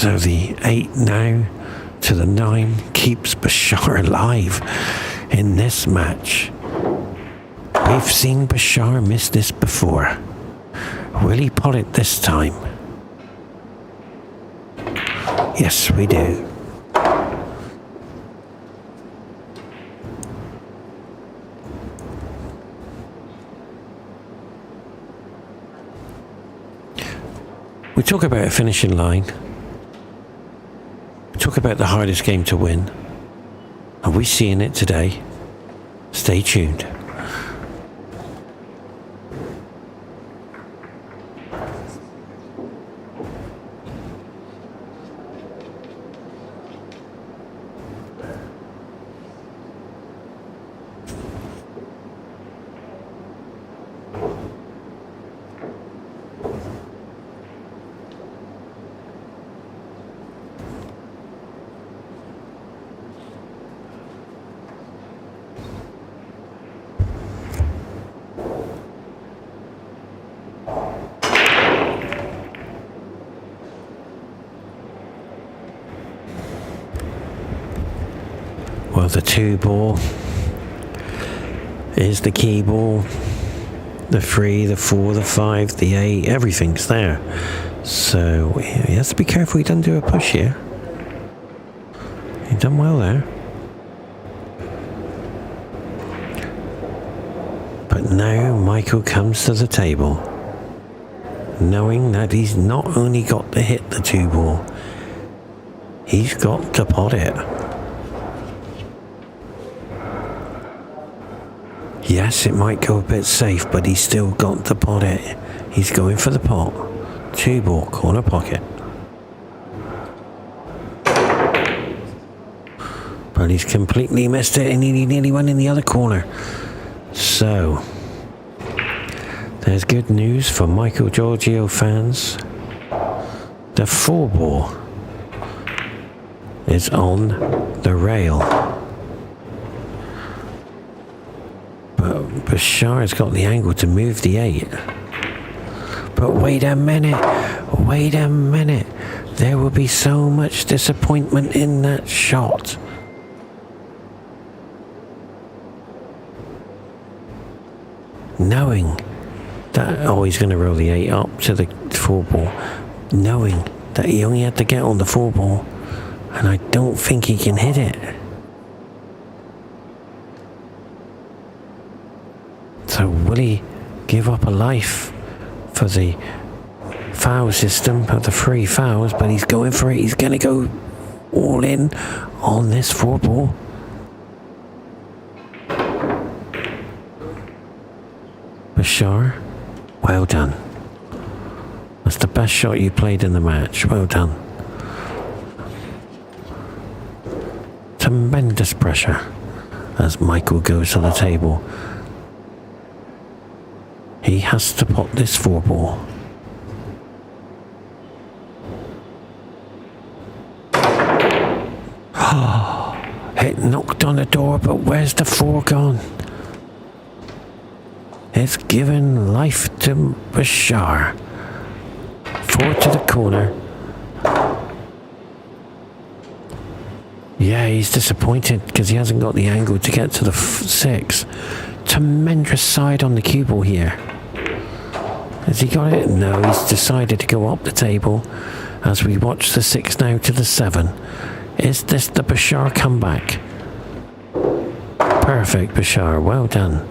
So the 8 now to the 9 keeps Bashar alive in this match. We've seen Bashar miss this before. Will he pull it this time? Yes, we do. We talk about a finishing line. We talk about the hardest game to win. Are we seeing it today? Stay tuned. Well, the 2 ball is the key ball. The 3, the 4, the 5, the 8, everything's there. So he has to be careful he doesn't do a push here. He done well there. But now Michael comes to the table, knowing that he's not only got to hit the 2 ball, he's got to pot it. Yes, it might go a bit safe, but he's still got to pot it. He's going for the pot. 2 ball, corner pocket. But he's completely missed it, and he nearly went in the other corner. So, there's good news for Michael Giorgio fans. The 4 ball is on the rail. But Bashar's got the angle to move the 8. But wait a minute. There will be so much disappointment in that shot. Knowing that, he's going to roll the 8 up to the 4 ball. Knowing that he only had to get on the 4 ball. And I don't think he can hit it. So will he give up a life for the foul system of the 3 fouls? But he's going for it. He's going to go all in on this 4 ball. Bashar, well done. That's the best shot you played in the match. Well done. Tremendous pressure as Michael goes to the table. He has to pot this 4 ball. It knocked on the door, but where's the 4 gone? It's given life to Bashar. 4 to the corner. Yeah, he's disappointed because he hasn't got the angle to get to the 6. Tremendous side on the cue ball here. Has he got it? No, he's decided to go up the table as we watch the 6 now to the 7. Is this the Bashar comeback? Perfect, Bashar. Well done.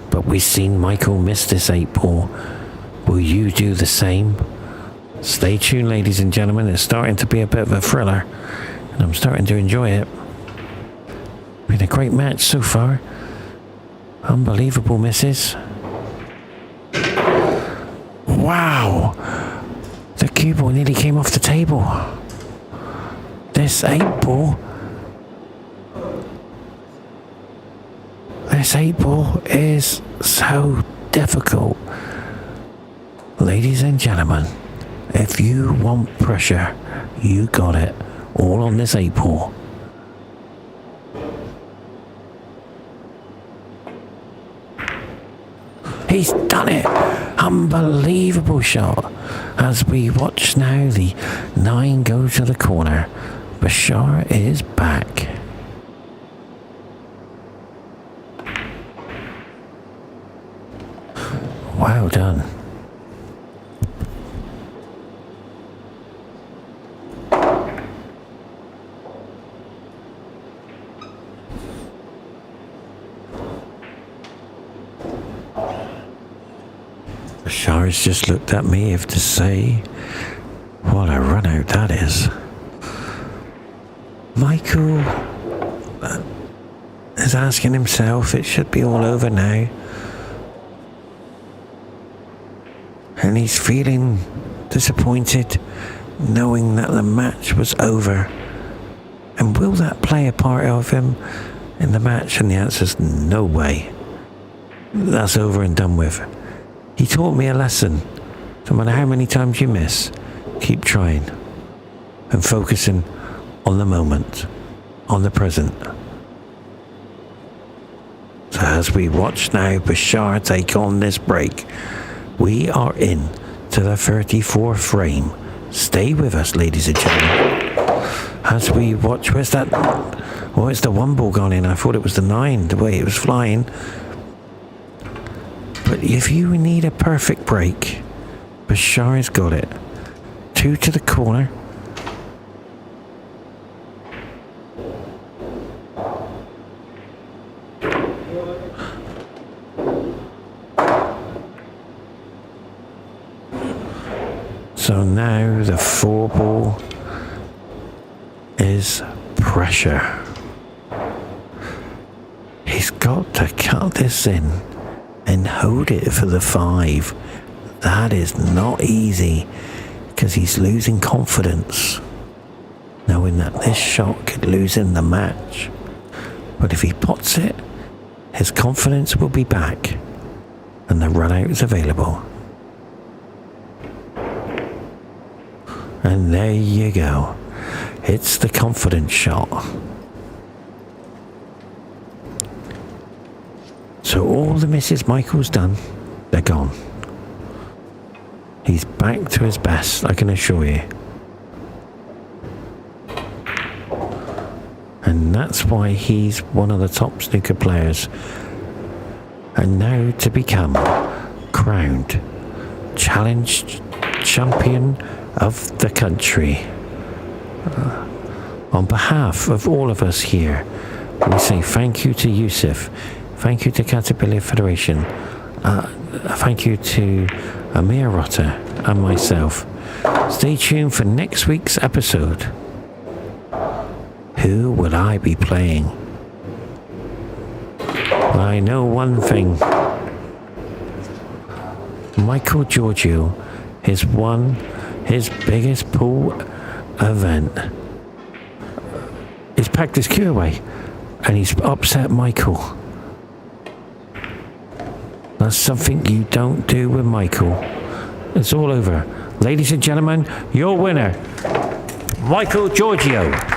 But we've seen Michael miss this 8 ball. Will you do the same? Stay tuned, ladies and gentlemen. It's starting to be a bit of a thriller, and I'm starting to enjoy it. Been a great match so far. Unbelievable misses. Wow! The cue ball nearly came off the table. This 8 ball. This 8 ball is so difficult. Ladies and gentlemen, if you want pressure, you got it. All on this 8 ball. He's done it. Unbelievable shot. As we watch now the 9 go to the corner. BASHAR is back. Well done. BASHAR has just looked at me as to say, what a run out that is. Michael is asking himself, it should be all over now. And he's feeling disappointed, knowing that the match was over. And will that play a part of him in the match? And the answer's no way. That's over and done with. He taught me a lesson. No matter how many times you miss, keep trying and focusing on the moment, on the present. So as we watch now BASHAR take on this break, we are in to the 34th frame. Stay with us, ladies and gentlemen. As we watch, where's that? Oh, it's the 1 ball gone in. I thought it was the 9, the way it was flying. But if you need a perfect break, BASHAR has got it. 2 to the corner. So now the 4 ball is pressure. He's got to cut this in and hold it for the 5. That is not easy because he's losing confidence, knowing that this shot could lose him the match. But if he pots it, his confidence will be back and the run out is available. And there you go. It's the confidence shot. So all the misses Michael's done, they're gone. He's back to his best, I can assure you. And that's why he's one of the top snooker players. And now to become crowned challenge champion of the country. On behalf of all of us here, we say thank you to Yusuf, thank you to Caterpillar Federation, thank you to Amir Rotter and myself. Stay tuned for next week's episode. Who will I be playing? I know one thing. Michael Georgiou has won his biggest pool event. He's packed his cue away and he's upset Michael. That's something you don't do with Michael. It's all over. Ladies and gentlemen, your winner, Michael Georgiou.